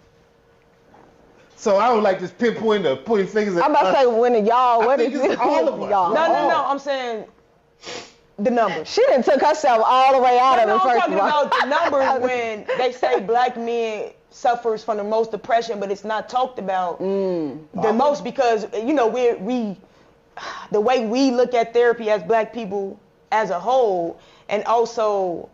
So I don't like just pinpointing or pointing fingers at I'm about to say when y'all, what is it? All of us. Y'all. No, I'm saying the numbers. She done took herself all the way out of it, first I'm of all. talking about the numbers when they say black men suffers from the most depression, but it's not talked about the most because, you know, we the way we look at therapy as black people as a whole, and also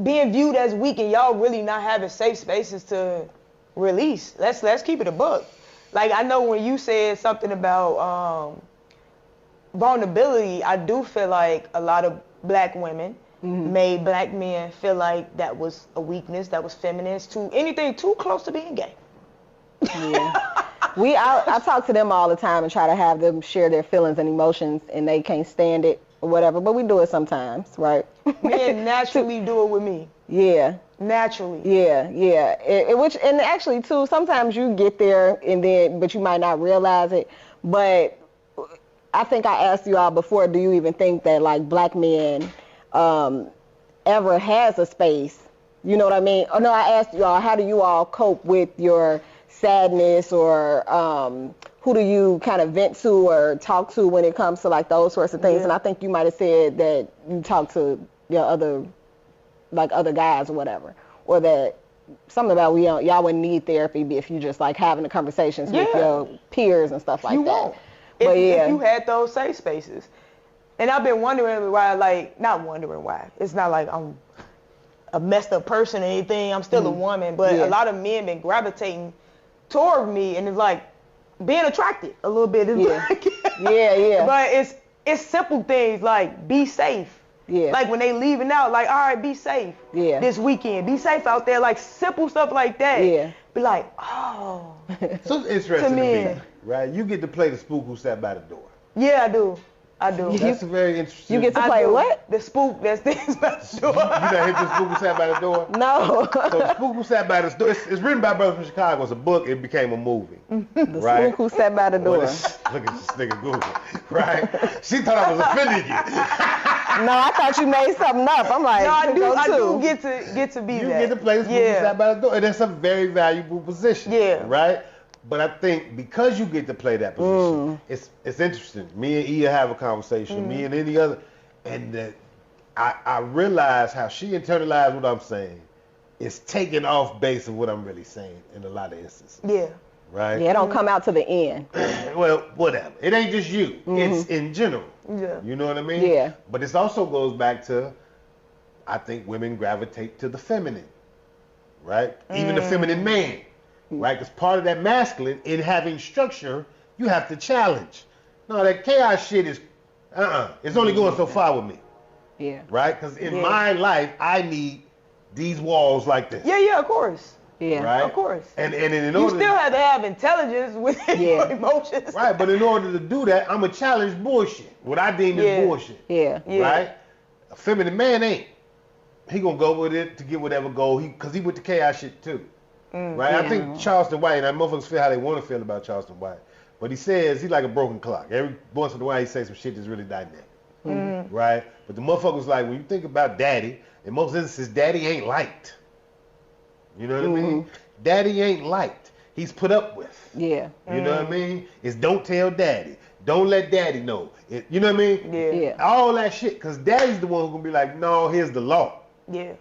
being viewed as weak, and y'all really not having safe spaces to release. Let's keep it a buck. Like, I know when you said something about vulnerability, I do feel like a lot of black women made black men feel like that was a weakness, that was feminist, to anything too close to being gay. Yeah. I talk to them all the time and try to have them share their feelings and emotions, and they can't stand it or whatever, but we do it sometimes, right? Men naturally do it with me. Yeah. Naturally. Yeah. And actually too, sometimes you get there but you might not realize it. But I think I asked you all before, do you even think that like black men ever has a space? You know what I mean? Oh no, I asked you all, how do you all cope with your sadness or who do you kind of vent to or talk to when it comes to like those sorts of things? Yeah. And I think you might have said that you talk to your other guys or whatever, or that something about y'all wouldn't need therapy if you just like having the conversations with your peers and stuff like you that. Won't. But if you had those safe spaces. And I've been wondering why, like, not wondering why. It's not like I'm a messed up person or anything. I'm still a woman, but a lot of men been gravitating toward me, and it's like being attracted a little bit. It's like, But it's simple things like be safe. Yeah. Like when they leaving out, like, all right, be safe this weekend. Be safe out there, like simple stuff like that. Yeah. Be like, oh. So it's interesting to me, right? You get to play the spook who sat by the door. Yeah, I do. That's very interesting. You get to play what? The spook that stands by the door. You done hit the spook who sat by the door? No. So the spook who sat by the door, it's written by brothers from Chicago. It's a book. It became a movie. The spook who sat by the door. Look at this nigga Google, right? She thought I was offending you. No, I thought you made something up. I'm like, no, I do get to be you that. You get to play the spook who sat by the door, and that's a very valuable position. Yeah. Right? But I think because you get to play that position, it's interesting. Me and Ia have a conversation, me and any other, and that I realize how she internalized what I'm saying. It's taken off base of what I'm really saying in a lot of instances. Yeah. Right? Yeah, it don't come out to the end. Well, whatever. It ain't just you. It's in general. Yeah. You know what I mean? Yeah. But it also goes back to, I think women gravitate to the feminine. Right? Even the feminine man. Right, because part of that masculine, in having structure, you have to challenge. No, that chaos shit is, it's only going so far with me. Yeah. Right, because in my life, I need these walls like this. Yeah, of course. Yeah, right? Of course. And in order you still have to have intelligence with your emotions. Right, but in order to do that, I'm going to challenge bullshit. What I deem as bullshit. Yeah. Right? A feminine man ain't. He going to go with it to get whatever goal, because he with the chaos shit too. Right? I think Charleston White, and motherfuckers feel how they want to feel about Charleston White, but he says he's like a broken clock. Every once in a while he says some shit that's really dynamic. Right? But the motherfuckers like, when you think about daddy, in most instances, daddy ain't liked. You know what I mean? Daddy ain't liked. He's put up with. Yeah. You know what I mean? It's don't tell daddy. Don't let daddy know. You know what I mean? Yeah. All that shit, because daddy's the one who's going to be like, no, here's the law. Yeah.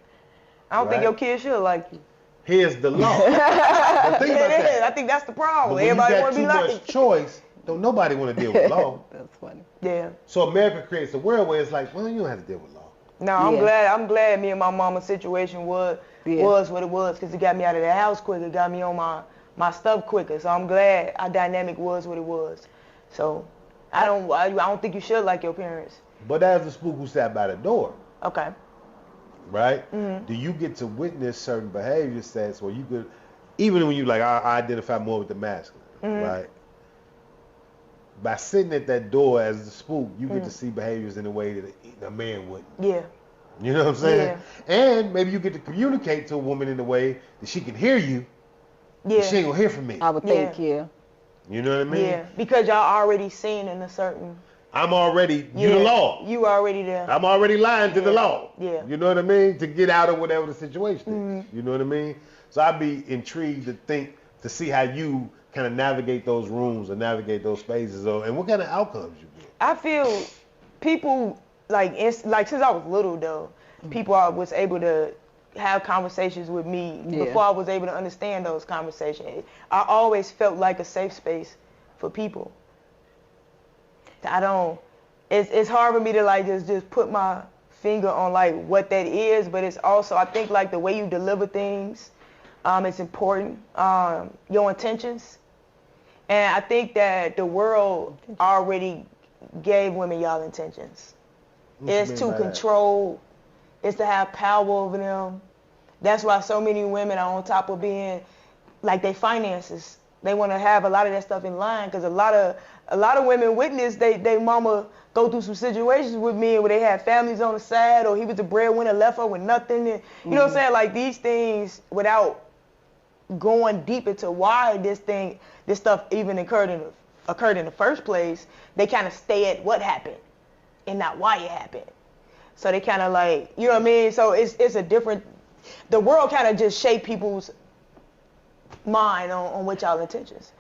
I don't think your kids should like you. Here's the law. Think about that. I think that's the problem. But everybody want to be like too much choice. Don't nobody want to deal with law. That's funny. Yeah. So America creates a world where it's like, well, you don't have to deal with law. No, I'm glad me and my mama's situation was what it was, because it got me out of the house quicker. It got me on my stuff quicker. So I'm glad our dynamic was what it was. So I don't think you should like your parents. But as the spook who sat by the door. Okay. Right? Do you get to witness certain behavior sets where you could, even when you like, I identify more with the masculine, right? By sitting at that door as the spook, you get to see behaviors in a way that a man wouldn't. Yeah. You know what I'm saying? Yeah. And maybe you get to communicate to a woman in a way that she can hear you. Yeah. She ain't gonna hear from me. I would think, You know what I mean? Yeah. Because y'all already seen in a certain. I'm already, you the law. You already there. I'm already lying to the law. Yeah. You know what I mean? To get out of whatever the situation is. You know what I mean? So I'd be intrigued to see how you kind of navigate those rooms or navigate those spaces, and what kind of outcomes you get. I feel people, like since I was little though, people was able to have conversations with me before I was able to understand those conversations. I always felt like a safe space for people. It's hard for me to like just put my finger on like what that is, but it's also, I think like the way you deliver things, it's important. Your intentions. And I think that the world already gave women y'all intentions. It's to control, it's to have power over them. That's why so many women are on top of being like their finances. They want to have a lot of that stuff in line, because a lot of women witness they mama go through some situations with men where they had families on the side, or he was the breadwinner, left her with nothing. And, you know what I'm saying? Like these things, without going deep into why this stuff even occurred in the first place, they kind of stay at what happened and not why it happened. So they kind of like, you know what I mean? So it's a different, the world kind of just shape people's mind on what y'all intentions.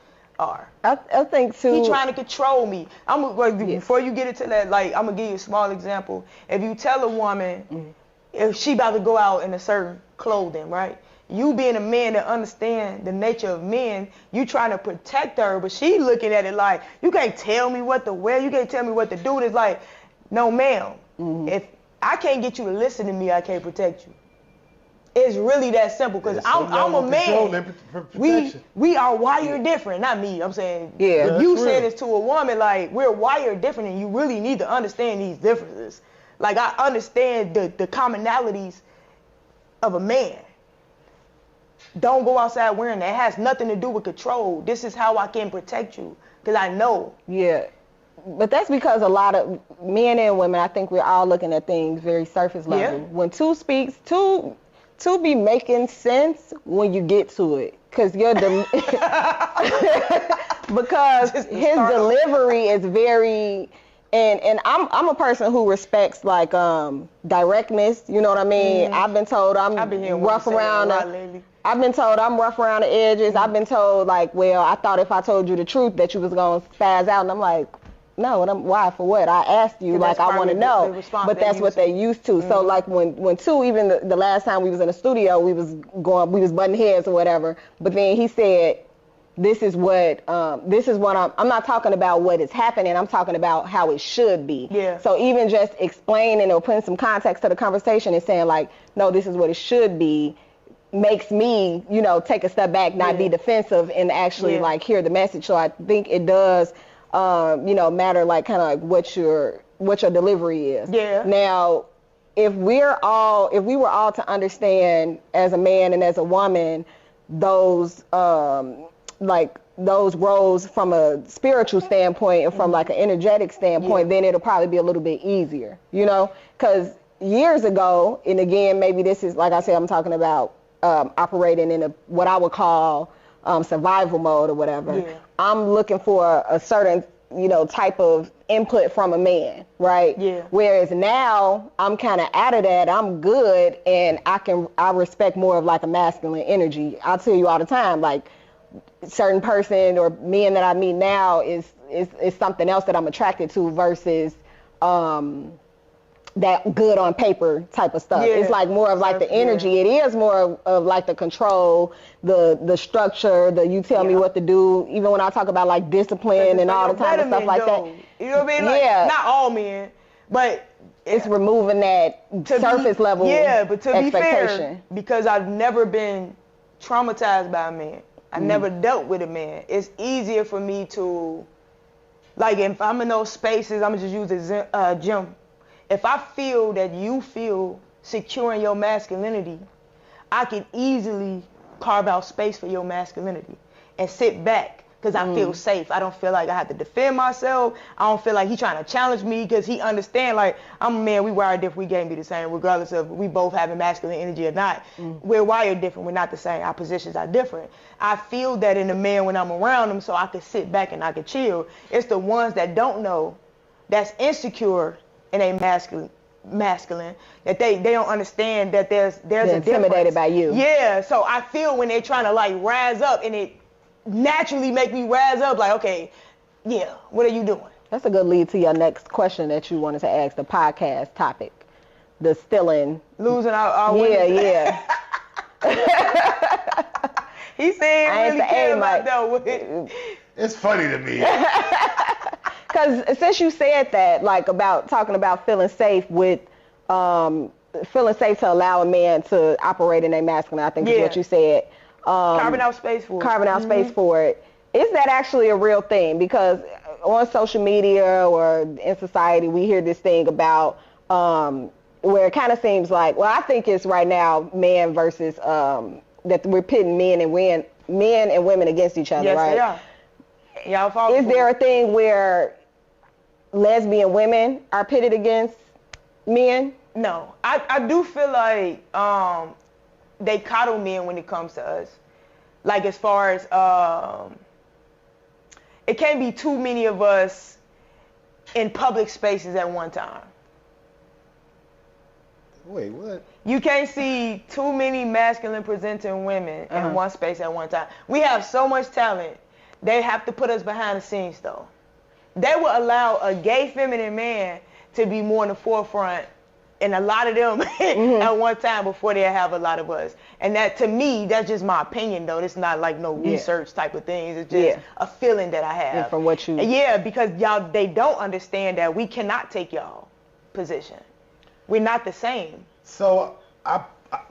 are. I think too. He trying to control me. Before you get into that, like, I'm gonna give you a small example. If you tell a woman if she about to go out in a certain clothing, right? You being a man that understand the nature of men, you trying to protect her, but she looking at it like, you can't tell me what to wear, you can't tell me what to do. It's like, no, ma'am. If I can't get you to listen to me, I can't protect you. It's really that simple, because I'm a man. We are wired different. Not me. I'm saying, if you say this to a woman, like, we're wired different, and you really need to understand these differences. Like, I understand the commonalities of a man. Don't go outside wearing that. It has nothing to do with control. This is how I can protect you, because I know. Yeah. But that's because a lot of men and women, I think we're all looking at things very surface level. When two speaks, two be making sense when you get to it, because because his delivery is very, and I'm a person who respects like directness. You know what I mean? I've been told I'm rough around. I've been told I'm rough around the edges. I've been told like, well, I thought if I told you the truth that you was gonna spaz out, and I'm like, no, why? For what? I asked you, like, I want to know. But that's what they used to. So, like, when two, even the last time we was in the studio, we was butting heads or whatever. But then he said, this is what I'm not talking about what is happening. I'm talking about how it should be. Yeah. So even just explaining or putting some context to the conversation and saying, like, no, this is what it should be, makes me, take a step back, not be defensive, and actually, like, hear the message. So I think it does matter, like, kind of like what your delivery is. Yeah. Now, if we were all to understand as a man and as a woman those those roles from a spiritual standpoint and from like an energetic standpoint, then it'll probably be a little bit easier, because years ago, and again, maybe this is, like I said, I'm talking about operating in what I would call survival mode or whatever. Yeah. I'm looking for a certain, type of input from a man, right? Yeah. Whereas now I'm kind of out of that. I'm good, and I respect more of like a masculine energy. I'll tell you all the time, like, certain person or men that I meet now is something else that I'm attracted to versus that good on paper type of stuff. It's like more of like the energy. It is more of like the control, the structure, you tell me what to do. Even when I talk about like discipline and all the time and stuff like that. You know what I mean? Like, not all men, but it's removing that surface level but to be expectation. fair, because I've never been traumatized by a man. I never dealt with a man. It's easier for me to, like, if I'm in those spaces, I'm going to just use the gym. If I feel that you feel secure in your masculinity, I can easily carve out space for your masculinity and sit back because I feel safe. I don't feel like I have to defend myself. I don't feel like he's trying to challenge me because he understands, like, I'm a man, we wired different, we can't be the same regardless of we both having masculine energy or not. We're wired different, we're not the same, our positions are different. I feel that in a man when I'm around him, so I can sit back and I can chill. It's the ones that don't know, that's insecure and they masculine, that they don't understand that there's a difference. Intimidated by you. Yeah, so I feel when they're trying to like rise up, and it naturally make me rise up, like, okay, yeah, what are you doing? That's a good lead to your next question that you wanted to ask, the podcast topic, the stealing. Losing our women. Yeah. He said he really care about that. It's funny to me. Because since you said that, like, about talking about feeling safe with, feeling safe to allow a man to operate in a masculine, I think is what you said. Carving out space for it. Carving out space for it. Is that actually a real thing? Because on social media or in society, we hear this thing about where it kind of seems like, well, I think it's right now man versus, that we're pitting men and women against each other, right? Yes, they are. Y'all Is there a thing where lesbian women are pitted against men? No. I do feel like they coddle men when it comes to us. Like, as far as it can't be too many of us in public spaces at one time. Wait, what? You can't see too many masculine presenting women in one space at one time. We have so much talent They have to put us behind the scenes, though. They will allow a gay feminine man to be more in the forefront, and a lot of them at one time before they have a lot of us. And that, to me, that's just my opinion, though. It's not like no research type of things. It's just a feeling that I have. And from what you... Yeah, because y'all, they don't understand that we cannot take y'all position. We're not the same. So, I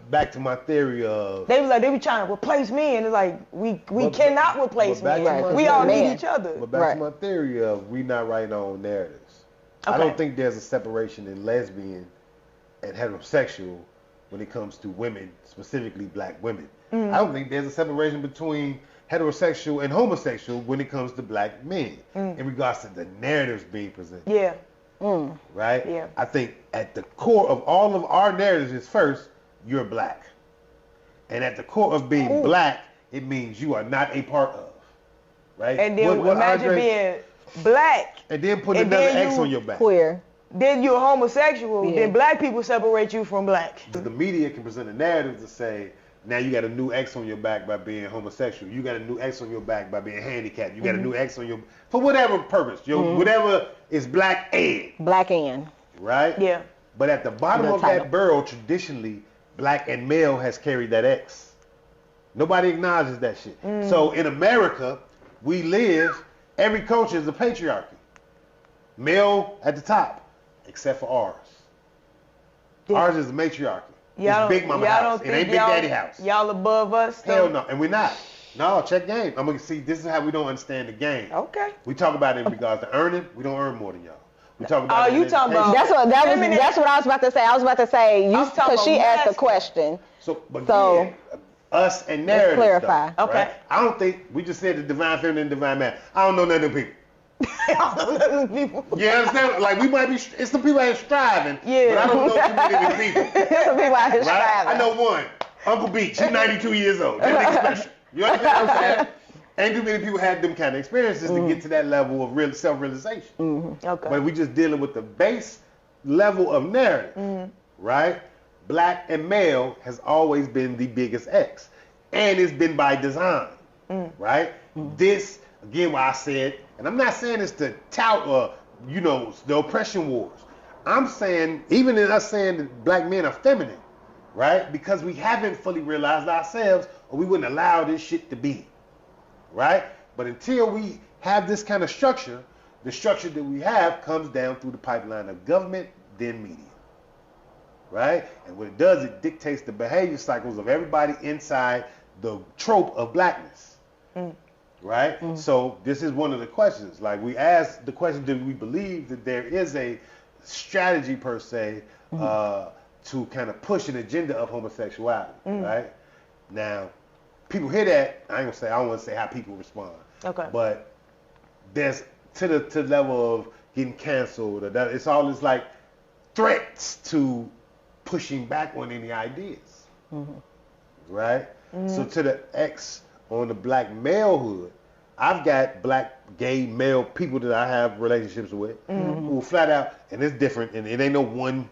back to my theory of... They be trying to replace me, and it's like, we cannot replace men. Right. We all need each other. But back to my theory of we not writing our own narratives. Okay. I don't think there's a separation in lesbian and heterosexual when it comes to women, specifically black women. I don't think there's a separation between heterosexual and homosexual when it comes to black men in regards to the narratives being presented. Yeah. Right? Yeah. I think at the core of all of our narratives is first, you're black. And at the core of being black, it means you are not a part of. Right? And then imagine being black. And then put another X on your back. Queer. Then you're homosexual, then black people separate you from black. The media can present a narrative to say, now you got a new X on your back by being homosexual. You got a new X on your back by being handicapped. You got a new X on your... For whatever purpose. Whatever is black and. Black and. Right? Yeah. But at the bottom of that barrel, traditionally, black and male has carried that X. Nobody acknowledges that shit. So in America, we live... Every culture is a patriarchy. Male at the top. Except for ours. Ours is the matriarchy. It's Big Mama house. It ain't Big Daddy house. Y'all above us? Hell no. And we're not. No, check game. I'm going to see, this is how we don't understand the game. Okay. We talk about it in regards to earning. We don't earn more than y'all. We talk about you talking about... That's what I was about to say. I was about to say, because she asked a question. So again, us and narrative clarify. Stuff, okay. Right? I don't think, we just said the divine feminine and divine man. I don't know none of them people. You understand? Like, we might be, it's some people that are striving, but I don't know too many of these people. Some people out here striving. I know one, Uncle Beach, he's 92 years old. That nigga special. You understand what I'm saying? Ain't too many people had them kind of experiences to get to that level of real self-realization. Okay. But we just dealing with the base level of narrative, right? Black and male has always been the biggest X. And it's been by design, right? This, again, why I said, and I'm not saying this to tout or, the oppression wars. I'm saying, even in us saying that black men are feminine, right? Because we haven't fully realized ourselves, or we wouldn't allow this shit to be, right? But until we have this kind of structure, the structure that we have comes down through the pipeline of government, then media, right? And what it does, it dictates the behavior cycles of everybody inside the trope of blackness. Right? So this is one of the questions. Like, we asked the question, do we believe that there is a strategy per se to kind of push an agenda of homosexuality, right? Now, people hear that, I don't want to say how people respond. Okay. But there's to the level of getting canceled, or that, it's all this like threats to pushing back on any ideas. Right? So to the X on the black malehood, I've got black gay male people that I have relationships with who flat out, and it's different, and it ain't no one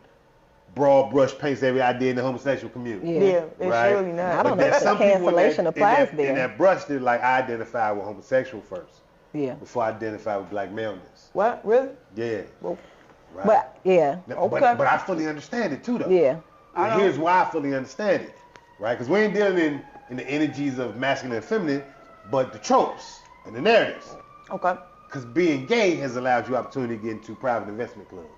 broad brush paints every idea in the homosexual community. Yeah, it's right? really not. I don't know if the cancellation applies there. In that brush, they're like, I identify with homosexual first. Yeah. Before I identify with black maleness. What? Really? Yeah. Well, right. But, yeah. Now, Okay. But I fully understand it too, though. Yeah. And here's why I fully understand it, right? Because we ain't dealing in the energies of masculine and feminine, but the tropes and the narratives. Okay. Because being gay has allowed you opportunity to get into private investment clubs,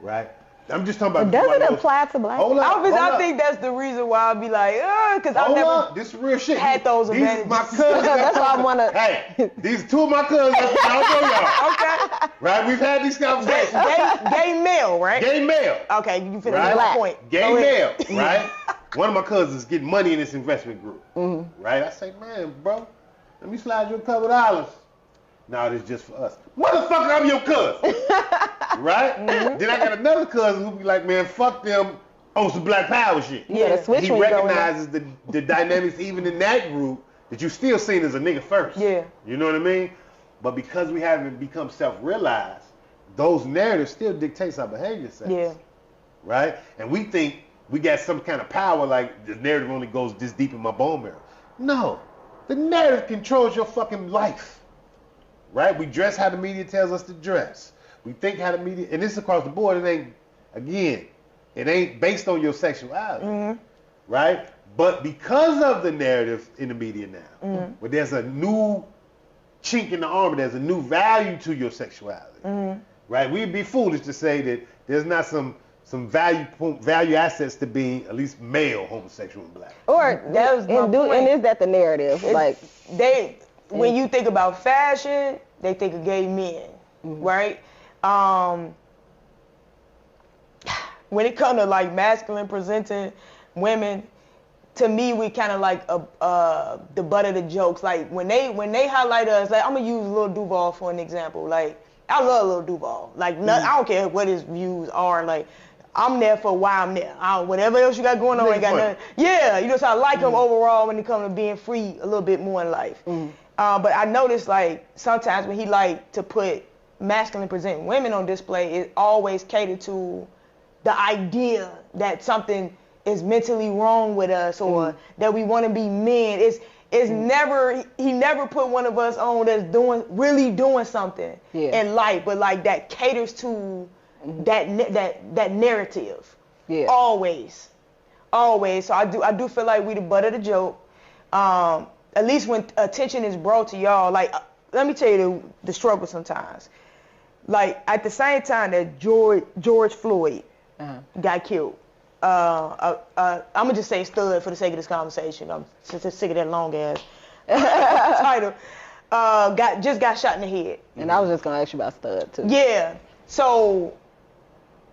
right? I'm just talking about... But does it apply to black people? I think that's the reason why I'll be like, because I've never This is real shit. had those These advantages. my cousins. That's why I want to... Hey, these two of my cousins, I don't know y'all. Okay. Right? We've had these conversations. Gay male, right? Gay male. Okay, you finish Right? that point. Gay Go ahead. male, right? One of my cousins getting money in this investment group, right? I say, man, bro, let me slide you a couple dollars. No, this is just for us. Motherfucker, I'm your cousin. Right? Then I got another cousin who be like, man, fuck them on some black power shit. Yeah, the switch He when you go in there. recognizes the dynamics even in that group that you still seen as a nigga first. Yeah. You know what I mean? But because we haven't become self-realized, those narratives still dictates our behavior sense. Yeah. Right? And we think we got some kind of power, like the narrative only goes this deep in my bone marrow. No. The narrative controls your fucking life, right? We dress how the media tells us to dress. We think how the media, and this is across the board. It ain't based on your sexuality, right? But because of the narrative in the media now, where there's a new chink in the armor, there's a new value to your sexuality, right? We'd be foolish to say that there's not some value assets to being at least male, homosexual, and black. Or that was my point. And is that the narrative? When you think about fashion, they think of gay men, right? When it comes to like masculine presenting women, to me we kind of like the butt of the jokes. Like when they highlight us, like I'm gonna use Lil Duval for an example. Like I love Lil Duval. Like I don't care what his views are. Like I'm there for why I'm there. Whatever else you got going on, ain't got nothing. Yeah, so I like him overall when it comes to being free a little bit more in life. But I noticed like sometimes when he like to put masculine presenting women on display, it always catered to the idea that something is mentally wrong with us or that we want to be men. It's never, he never put one of us on that's really doing something in life, but like that caters to that narrative. Yeah. Always. So I do feel like we the butt of the joke. At least when attention is brought to y'all, like let me tell you the struggle sometimes. Like at the same time that George Floyd got killed, I'm gonna just say stud for the sake of this conversation. I'm just sick of that long ass title. Just got shot in the head. And I was just gonna ask you about stud too. Yeah. So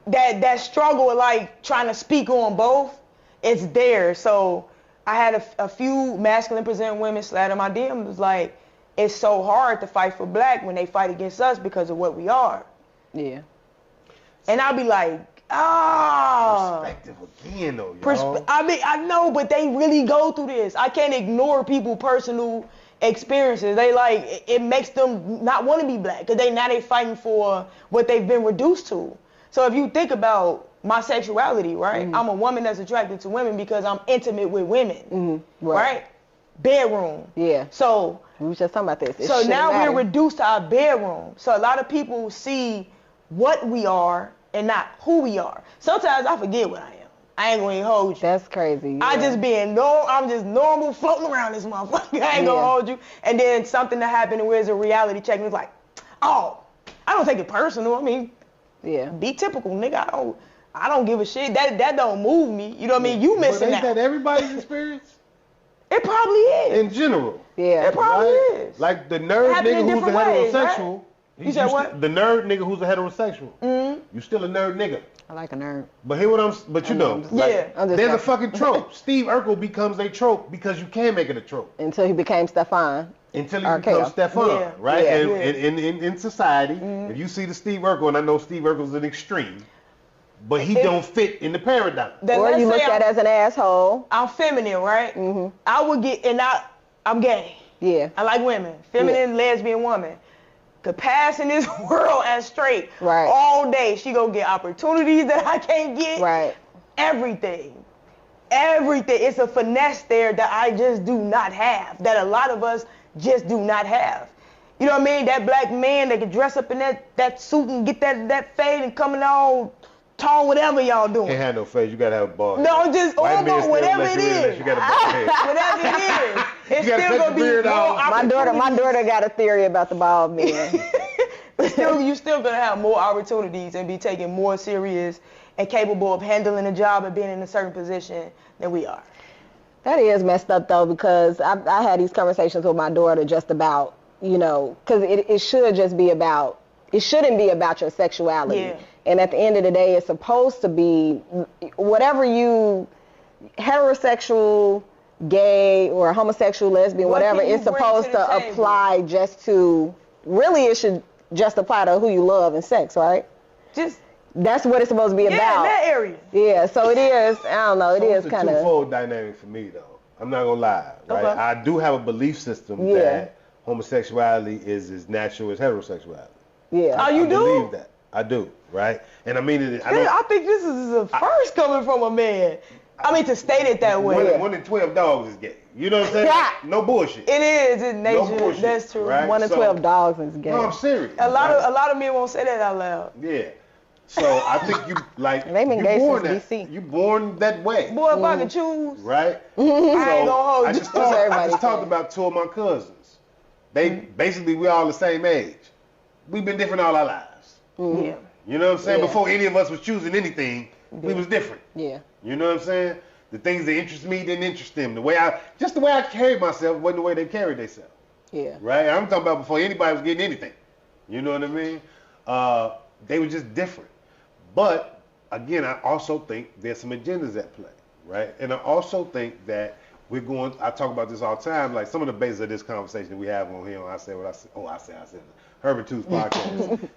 that struggle of like trying to speak on both, it's there. So I had a few masculine presenting women slide on my DMs like, it's so hard to fight for black when they fight against us because of what we are. Yeah. And I'll be like, perspective again though, y'all. I know, but they really go through this. I can't ignore people's personal experiences. They like, it makes them not want to be black because they fighting for what they've been reduced to. So if you think about my sexuality, right? I'm a woman that's attracted to women because I'm intimate with women, right? Bedroom. Yeah. So we were just talking about this. So now we're reduced to our bedroom. So a lot of people see what we are and not who we are. Sometimes I forget what I am. I ain't gonna hold you. That's crazy. Yeah. I'm just normal floating around this motherfucker. I ain't gonna hold you. And then something that happened where it's a reality check and it's like, oh, I don't take it personal. I mean, be typical, nigga. I don't give a shit. That don't move me. You know what I mean? You missing but out. Ain't that everybody's experience? It probably is. In general. Yeah. It probably is. Like the nerd nigga who's a heterosexual. Right? You said what? The nerd nigga who's a heterosexual. You still a nerd nigga. I like a nerd. But you know, there's a fucking trope. Steve Urkel becomes a trope because you can make it a trope. Until he became Stefan. Until he becomes Stefan, right? And in society, if you see the Steve Urkel, and I know Steve Urkel's an extreme, but he don't fit in the paradigm. Or you look at as an asshole. I'm feminine, right? I would get, and I'm gay. Yeah. I like women. Feminine, lesbian woman. Could pass in this world as straight all day. She gonna get opportunities that I can't get. Right. Everything. It's a finesse there that I just do not have. That a lot of us just do not have. You know what I mean? That black man that can dress up in that suit and get that fade and coming all tall, whatever y'all doing. Can't have no face. You gotta have a ball. No, just whatever it is. You got a bald head. Whatever it is. It's still gonna be more my daughter got a theory about the bald man. But you still gonna have more opportunities and be taken more serious and capable of handling a job and being in a certain position than we are. That is messed up though, because I had these conversations with my daughter just about, because it should just be about, it shouldn't be about your sexuality. Yeah. And at the end of the day, it's supposed to be whatever you, heterosexual, gay, or homosexual, lesbian, whatever, it's supposed to apply just to, really it should just apply to who you love and sex, right? That's what it's supposed to be about. Yeah, in that area. Yeah, so it is, I don't know, it is kind of. It's a twofold dynamic for me though. I'm not gonna lie, right? Okay. I do have a belief system that homosexuality is as natural as heterosexuality. Yeah. I believe that. I do, right? And I mean it. I think this is the first coming from a man. I mean, to state it that way. One in 12 dogs is gay. You know what I'm saying? Yeah. No bullshit. It is in nature. No bullshit, That's true. right? 1 in 12 dogs is gay. No, I'm serious. A lot of men won't say that out loud. Yeah. So I think you like They've been you gay born since that. DC. You born that way. Boy, if I could choose, Right? I ain't gonna hold I you. just Everybody talked can. about 2 of my cousins. They basically we all the same age. We've been different all our lives. Yeah. You know what I'm saying? Yeah. Before any of us was choosing anything, we was different. Yeah. You know what I'm saying? The things that interest me didn't interest them. The way I carried myself wasn't the way they carried themselves. Yeah. Right? I'm talking about before anybody was getting anything. You know what I mean? They were just different. But again, I also think there's some agendas at play, right? And I also think that I talk about this all the time, like some of the basis of this conversation that we have on here, I said what I said, I said Herbert Two's podcast,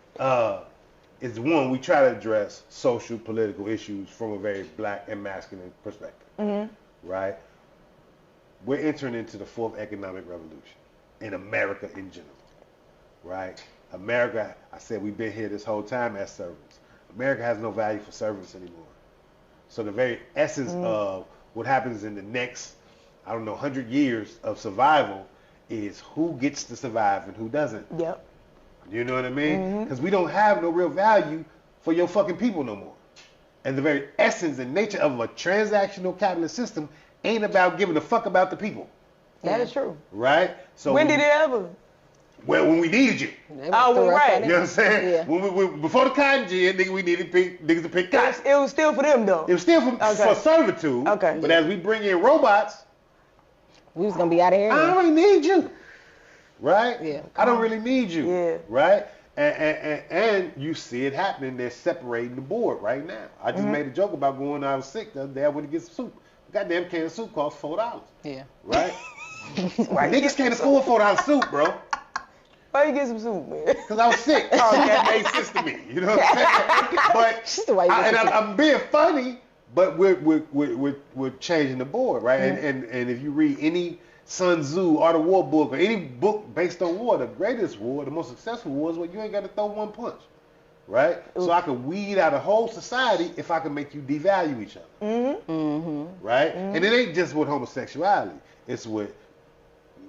is one, we try to address social, political issues from a very black and masculine perspective, right? We're entering into the 4th economic revolution in America in general, right? America, I said we've been here this whole time as servants. America has no value for servants anymore. So the very essence of what happens in the next, 100 years of survival is who gets to survive and who doesn't. Yep. You know what I mean? Because we don't have no real value for your fucking people no more. And the very essence and nature of a transactional capitalist system ain't about giving a fuck about the people. That is true. Right? So When did it ever? Well, when we needed you. Oh, right. You know what I'm saying? Yeah. When before the cotton gin, nigga, we needed niggas to pick cotton. It was still for them, though. It was still for servitude. Okay. But as we bring in robots, We was gonna be out of here. I don't really need you. Right? Yeah. I don't really need you. Yeah. Right? And you see it happening. They're separating the board right now. I just made a joke about going I was sick the other day. I went to get some soup. Goddamn can of soup costs $4. Yeah. Right? Niggas can't afford $4 soup, bro. Why you get some soup, man? Because I was sick. That made sense to me. You know what I'm saying? But Just the way you I'm being funny, but we're changing the board, right? And if you read any Sun Tzu Art of War book or any book based on war, the greatest war, the most successful war is when you ain't got to throw one punch, right? So I can weed out a whole society if I can make you devalue each other, right? And it ain't just with homosexuality. It's with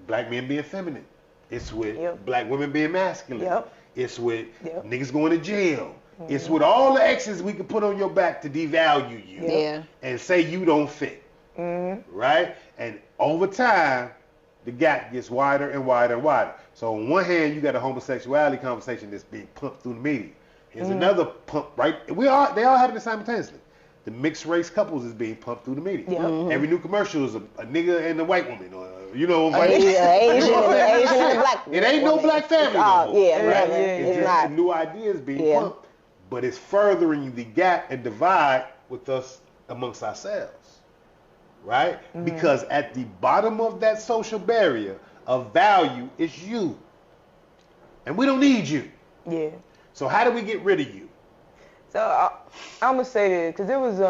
black men being feminine. It's with black women being masculine. Yep. It's with niggas going to jail. It's with all the X's we can put on your back to devalue you and say you don't fit, right? And over time, the gap gets wider and wider and wider. So on one hand, you got a homosexuality conversation that's being pumped through the media. Here's another pump, right? They all happen simultaneously. The mixed race couples is being pumped through the media. Every new commercial is a nigga and a white woman, or Asian and a black. It ain't no black family no more. Yeah, right? yeah, It's it's just not. new ideas being pumped, but it's furthering the gap and divide with us amongst ourselves, right? Because at the bottom of that social barrier of value is you, and we don't need you. Yeah. So how do we get rid of you? So I'm gonna say this because it was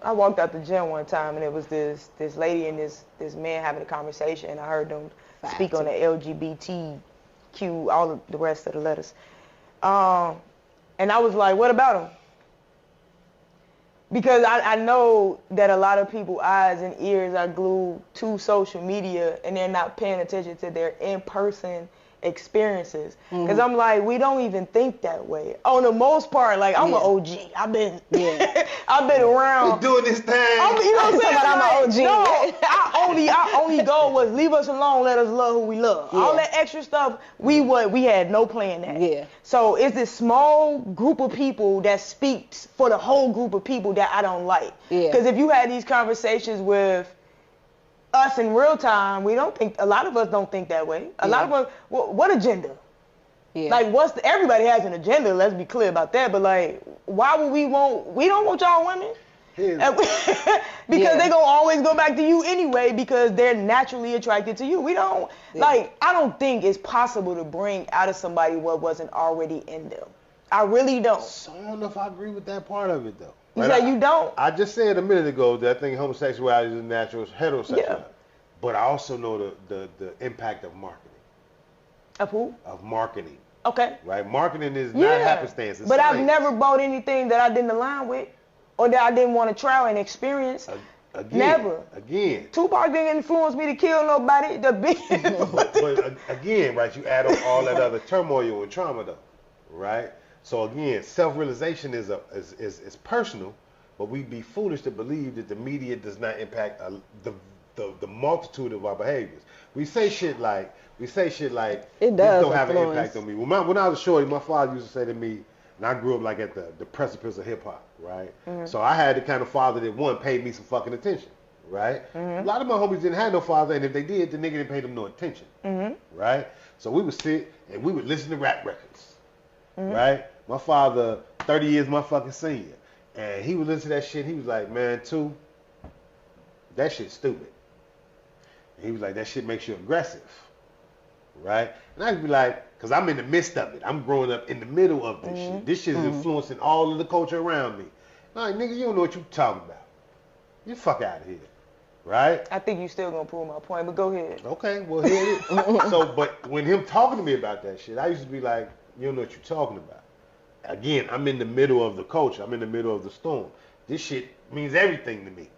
I walked out the gym one time and it was this lady and this man having a conversation and I heard them speak on the LGBTQ, all of the rest of the letters, and I was like, what about them? Because I know that a lot of people's eyes and ears are glued to social media and they're not paying attention to their in-person experiences. Because I'm like, we don't even think that way. On the most part, like, I'm an OG. I've been I've been around. We're doing this thing. You know what I'm saying? I'm an OG. No, our only goal was leave us alone, let us love who we love. Yeah. All that extra stuff, we had no plan that. Yeah. So it's this small group of people that speaks for the whole group of people that I don't like. Yeah. Because if you had these conversations with us in real time, a lot of us don't think that way. A lot of us, what agenda? Yeah. Like, everybody has an agenda, let's be clear about that, but like, why would we don't want y'all women. Because they gonna always go back to you anyway because they're naturally attracted to you. We don't, I don't think it's possible to bring out of somebody what wasn't already in them. I really don't. So I don't know if I agree with that part of it though. You say you don't? I just said a minute ago that I think homosexuality is a natural heterosexuality. Yeah. But I also know the impact of marketing. Of who? Of marketing. Okay. Right? Marketing is not happenstance. It's But science. I've never bought anything that I didn't align with or that I didn't want to try and experience. Again. Tupac didn't influence me to kill nobody. But again, right, you add on all that other turmoil and trauma, though, right? So again, self-realization is personal, but we'd be foolish to believe that the media does not impact the multitude of our behaviors. We say shit like it this does don't have an influence. impact on me. When I was a shorty, my father used to say to me, and I grew up like at the precipice of hip hop, right? Mm-hmm. So I had the kind of father that one paid me some fucking attention, right? Mm-hmm. A lot of my homies didn't have no father, and if they did, the nigga didn't pay them no attention, right? So we would sit and we would listen to rap records, right? My father, 30 years my fucking senior, and he would listen to that shit. He was like, man, that shit's stupid. And he was like, that shit makes you aggressive, right? And I'd be like, because I'm in the midst of it. I'm growing up in the middle of this shit. This shit is influencing all of the culture around me. I'm like, nigga, you don't know what you talking about. Get the fuck out of here, right? I think you still gonna prove my point, but go ahead. Okay, well, here it is. So, but when him talking to me about that shit, I used to be like, you don't know what you're talking about. Again, I'm in the middle of the culture. I'm in the middle of the storm. This shit means everything to me,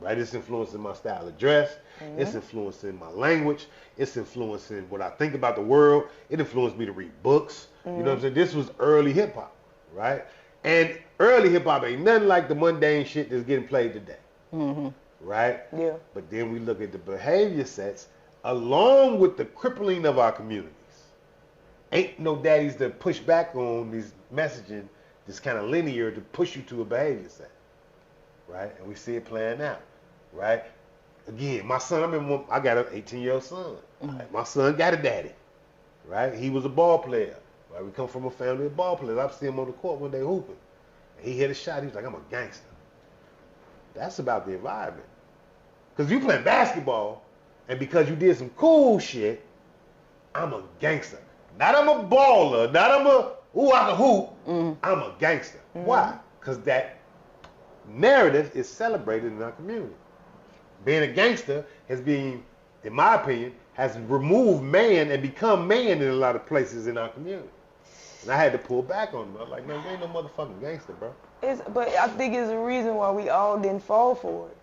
right? It's influencing my style of dress. It's influencing my language. It's influencing what I think about the world. It influenced me to read books. You know what I'm saying? This was early hip hop, right? And early hip hop ain't nothing like the mundane shit that's getting played today, right? Yeah. But then we look at the behavior sets along with the crippling of our communities. Ain't no daddies that push back on these messaging that's kind of linear to push you to a behavior set, right? And we see it playing out, right? Again, my son, I got an 18-year-old son. Right? My son got a daddy, right? He was a ball player, right? We come from a family of ball players. I see him on the court one day hooping. And he hit a shot. He was like, I'm a gangster. That's about the environment. Because you playing basketball, and because you did some cool shit, I'm a gangster. Not I'm a baller, not I'm I can hoop. I'm a gangster. Why? Because that narrative is celebrated in our community. Being a gangster has been, in my opinion, has removed man and become man in a lot of places in our community. And I had to pull back on him. I was like, man, you ain't no motherfucking gangster, bro. But I think it's a reason why we all didn't fall for it.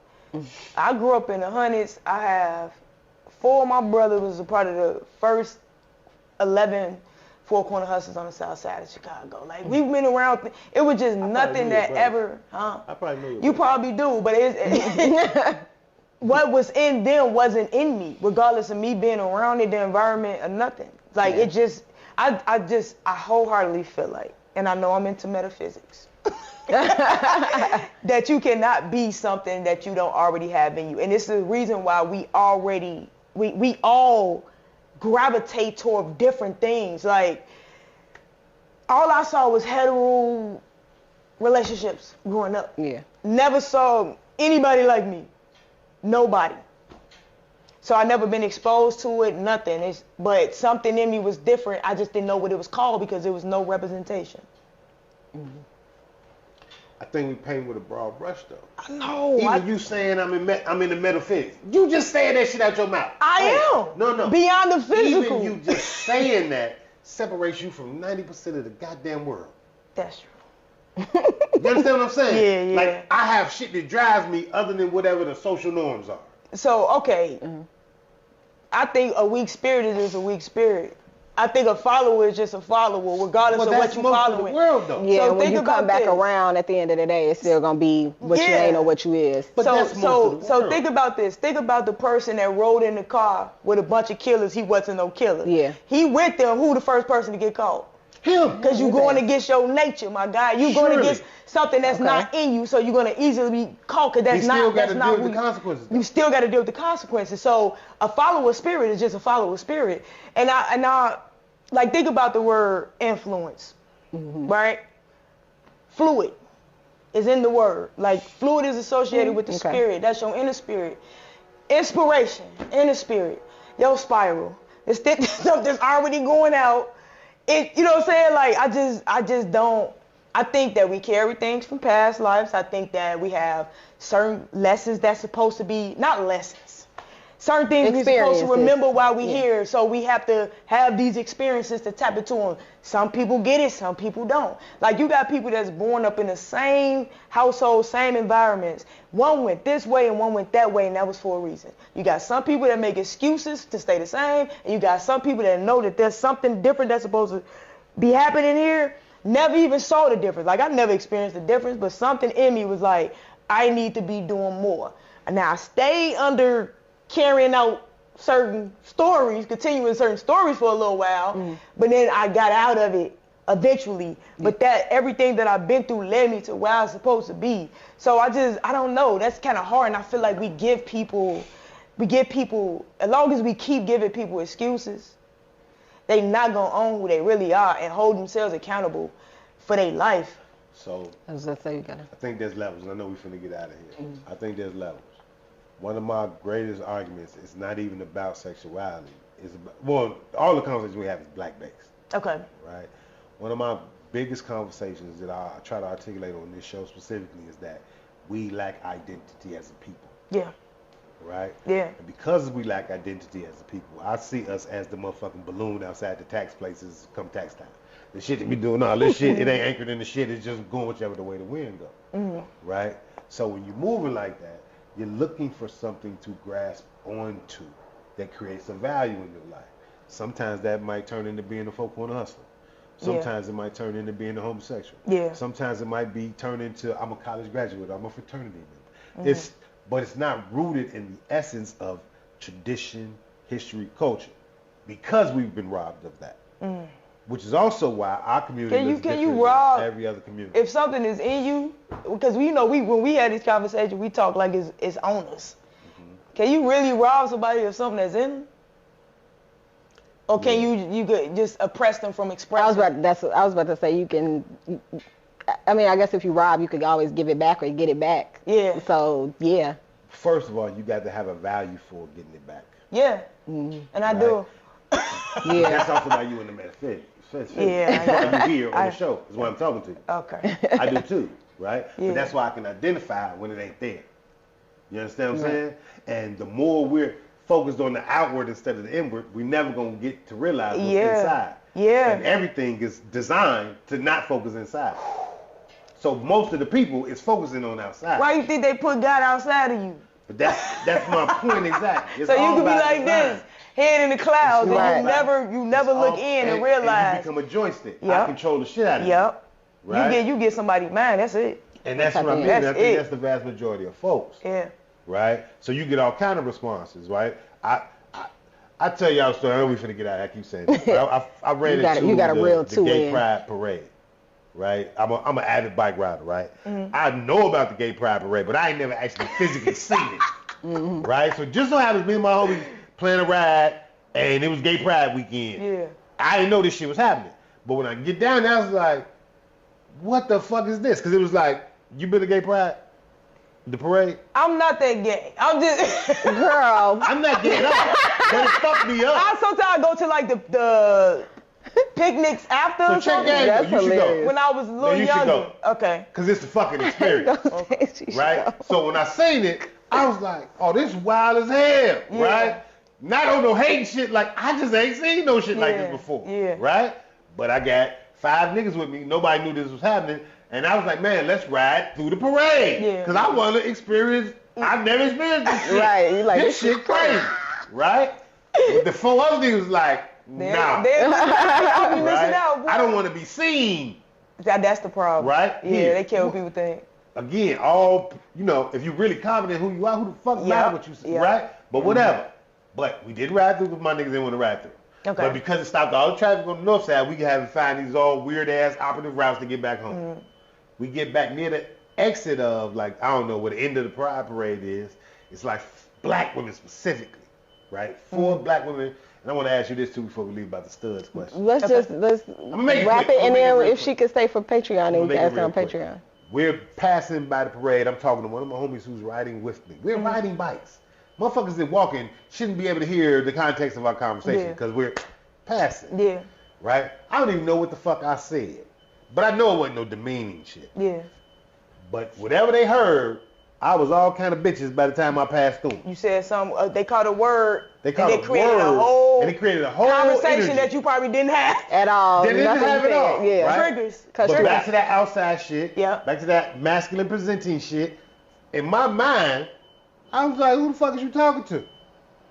I grew up in the hundreds. I have 4 of my brothers was a part of the first 11 four-corner hustlers on the south side of Chicago. Like, we've been around. It was just nothing that ever, I probably know you probably do, but it's what was in them wasn't in me, regardless of me being around it, the environment, or nothing. Like, it just, I wholeheartedly feel like, and I know I'm into metaphysics, that you cannot be something that you don't already have in you. And it's the reason why we all gravitate toward different things. Like, all I saw was hetero relationships growing up. Yeah. Never saw anybody like me. Nobody. So I never been exposed to it, nothing. But something in me was different. I just didn't know what it was called because there was no representation. I think we paint with a broad brush, though. I know. Even you saying I'm in the metaphysics. You just saying that shit out your mouth. I am. No. Beyond the physical. Even you just saying that separates you from 90% of the goddamn world. That's true. You understand what I'm saying? Yeah. Like, I have shit that drives me other than whatever the social norms are. So, okay. I think a weak spirit is just a weak spirit. I think a follower is just a follower, regardless of what you're following. Of the world, though. Yeah, so when you come back around at the end of the day, it's still gonna be what you ain't or what you is. But so think about this. Think about the person that rode in the car with a bunch of killers. He wasn't no killer. Yeah. He with them. Who the first person to get caught? Him. Because you're going against your nature, my guy. You're going against something that's not in you, so you're going to easily be caught because that's not who you. You still got to deal with the consequences. You still got to deal with the consequences. So a follower spirit is just a follower spirit. And I like, think about the word influence, right? Fluid is in the word. Like, fluid is associated with the spirit. That's your inner spirit. Inspiration, inner spirit, your spiral. It's stuff that's already going out. You know what I'm saying? Like, I just don't. I think that we carry things from past lives. I think that we have certain lessons that's supposed to be, not lessons, certain things we're supposed to Experiences. remember while we're Yeah. here, so we have to have these experiences to tap into them. Some people get it, some people don't. Like, you got people that's born up in the same household, same environments. One went this way and one went that way, and that was for a reason. You got some people that make excuses to stay the same, and you got some people that know that there's something different that's supposed to be happening here. Never even saw the difference. Like, I never experienced the difference, but something in me was like, I need to be doing more. And now I stayed under carrying out certain stories, continuing certain stories for a little while, but then I got out of it eventually. But that everything that I've been through led me to where I was supposed to be. So I don't know. That's kind of hard, and I feel like we give people, as long as we keep giving people excuses, they not gonna own who they really are and hold themselves accountable for their life. So I was gonna say, you gotta. I think there's levels. I know we're finna get out of here. I think there's levels. One of my greatest arguments is not even about sexuality. It's about, well, all the conversations we have is black-based. Okay. Right? One of my biggest conversations that I try to articulate on this show specifically is that we lack identity as a people. Yeah. Right? Yeah. And because we lack identity as a people, I see us as the motherfucking balloon outside the tax places come tax time. The shit that we doing, all this shit, it ain't anchored in the shit. It's just going whichever the way the wind go. Right? So when you're moving like that, you're looking for something to grasp onto that creates a value in your life. Sometimes that might turn into being a four-corner hustler. Sometimes it might turn into being a homosexual. Yeah. Sometimes it might be turned into I'm a college graduate, I'm a fraternity member. But it's not rooted in the essence of tradition, history, culture, because we've been robbed of that. Which is also why our community is different rob than every other community. if something is in you? Because we know when we had this conversation, we talk like it's on us. Can you really rob somebody of something that's in them? Or can you could just oppress them from expressing? I was about to say you can. I mean, I guess if you rob, you could always give it back or get it back. Yeah. So yeah. First of all, you got to have a value for getting it back. Yeah. And I do. Yeah. That's also why you in the metaphysics. Yeah, That's why you here on the show. Is why I'm talking to you. Okay. I do too, right? Yeah. But that's why I can identify when it ain't there. You understand what I'm saying? And the more we're focused on the outward instead of the inward, we're never gonna get to realize what's inside. Yeah. And everything is designed to not focus inside. So most of the people is focusing on outside. Why you think they put God outside of you? But that's my point exactly. It's So you all could be about like design. this, head in the clouds, It's all and about- you never it's look all- in and And realize. you become a joystick. I Yep. control the shit out of you. Yep. Right? You get somebody mad. That's it. And that's what I mean. That's I think it. that's the vast majority of folks. Yeah. Right? So you get all kind of responses, right? I tell y'all a story. I know we finna get out. I keep saying this. I ran You got a real the two gay in. pride parade. Right? I'm an avid bike rider, right? I know about the gay pride parade, but I ain't never actually physically seen it. Right? So just so happens me and my homies playing a ride, and it was gay pride weekend. Yeah. I didn't know this shit was happening. But when I get down there, I was like, what the fuck is this? Because it was like, you been to gay pride? The parade? I'm not that gay. I'm just. Girl. I'm not gay at all. But it fucked me up. I sometimes go to like the picnics after So or check something. that out. That's You should go. hilarious. When I was a little No, you should younger. go. Okay. Because it's the fucking experience. Right? So when I seen it, I was like, oh, this wild as hell. Yeah. Right? Not on no hating shit. Like, I just ain't seen no shit like this before. Yeah. Right? But I got 5 niggas with me. Nobody knew this was happening. And I was like, man, let's ride through the parade. Yeah. Because I want to experience, I've never experienced this shit. Right, you like, this shit crazy. Right? But the 4 other niggas was like, no. I'll be missing Right? out. Boy. I don't want to be seen. That's the problem. Right? Yeah, Here. they care what people think. Again, if you're really confident who you are, who the fuck matter what you say, Yeah. right? But whatever. But we did ride through because my niggas didn't want to ride through. Okay. But because it stopped all the traffic on the north side, we had to find these all weird ass operative routes to get back home. We get back near the exit of, like, I don't know where the end of the pride parade is. It's like black women specifically, right? 4 black women. And I want to ask you this too before we leave about the studs question. Let's make it wrap quick. it, and I'm gonna make it then real if she quick. could stay for Patreon, then we make can it ask her on real quick. Patreon. We're passing by the parade. I'm talking to one of my homies who's riding with me. We're riding bikes. Motherfuckers that walking shouldn't be able to hear the context of our conversation because we're passing. Yeah. Right? I don't even know what the fuck I said. But I know it wasn't no demeaning shit. Yeah. But whatever they heard, I was all kind of bitches by the time I passed through. You said some. They caught a word. They caught and a created word, a whole. and it created a whole conversation energy. that you probably didn't have at all. They didn't have it all. Yeah. Right? Triggers. But Triggers. back to that outside shit. Yeah. Back to that masculine presenting shit. In my mind, I was like, who the fuck is you talking to?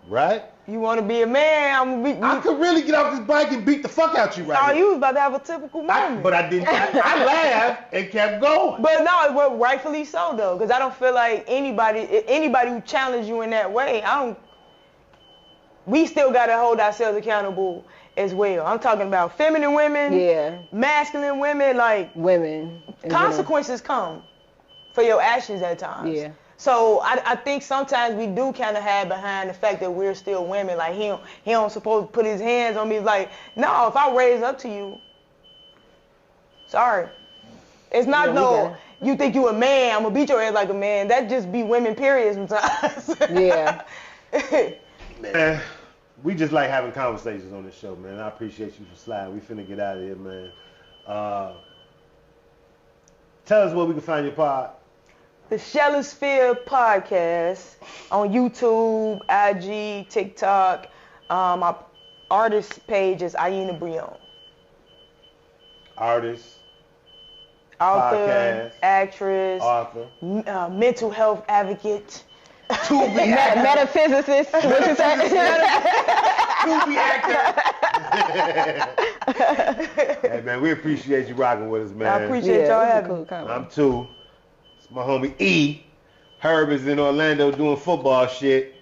Right? You want to be a man? I'm gonna be. I could really get off this bike and beat the fuck out you right Oh, now. you was about to have a typical moment. But I didn't. I laughed and kept going. But no, well, rightfully so though, because I don't feel like anybody who challenged you in that way, we still gotta hold ourselves accountable as well. I'm talking about feminine women, masculine women, like women. Consequences come for your actions at times. Yeah. So I think sometimes we do kind of hide behind the fact that we're still women. Like he don't supposed to put his hands on me. Like, no, if I raise up to you, sorry. It's not you think you a man, I'm gonna beat your ass like a man. That just be women period sometimes. Yeah. Man, we just like having conversations on this show, man. I appreciate you for sliding. We finna get out of here, man. Tell us where we can find your pod. The She-llis-phere podcast on YouTube, IG, TikTok. My artist page is Aina Brei'yon. Artist, author, podcast, actress, author, mental health advocate, metaphysicist. What you say? to-be actor. Hey man, we appreciate you rocking with us, man. I appreciate y'all having me. I'm too. It's my homie E. Herb is in Orlando doing football shit.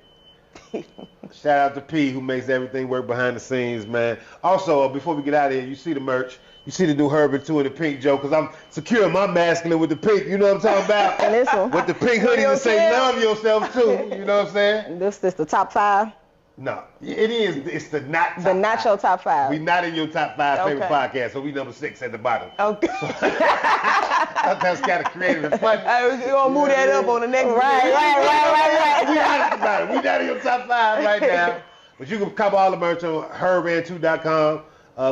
Shout out to P who makes everything work behind the scenes, man. Also, before we get out of here, you see the merch. You see the new Herbert 2 in the pink, Joe, because I'm securing my masculine with the pink. You know what I'm talking about? And this one. With the pink hoodie to say love yourself too. You know what I'm saying? This is the top 5. No, it is. It's the not top The not five. your top 5. We not in your top 5 favorite podcasts, so we number 6 at the bottom. Okay. That's kind of creative and funny. We're going to move that up on the next Right. We not at the bottom. We not in your top 5 right now. But you can cop all the merch on herb2.com.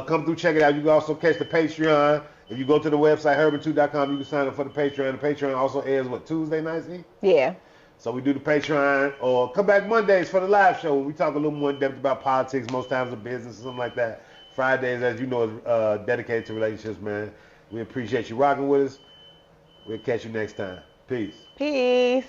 Come through, check it out. You can also catch the Patreon. If you go to the website, herb2.com, you can sign up for the Patreon. The Patreon also airs, Tuesday nights, E? Yeah. So we do the Patreon, or come back Mondays for the live show. We talk a little more in depth about politics, most times of business or something like that. Fridays, as you know, is dedicated to relationships, man. We appreciate you rocking with us. We'll catch you next time. Peace. Peace.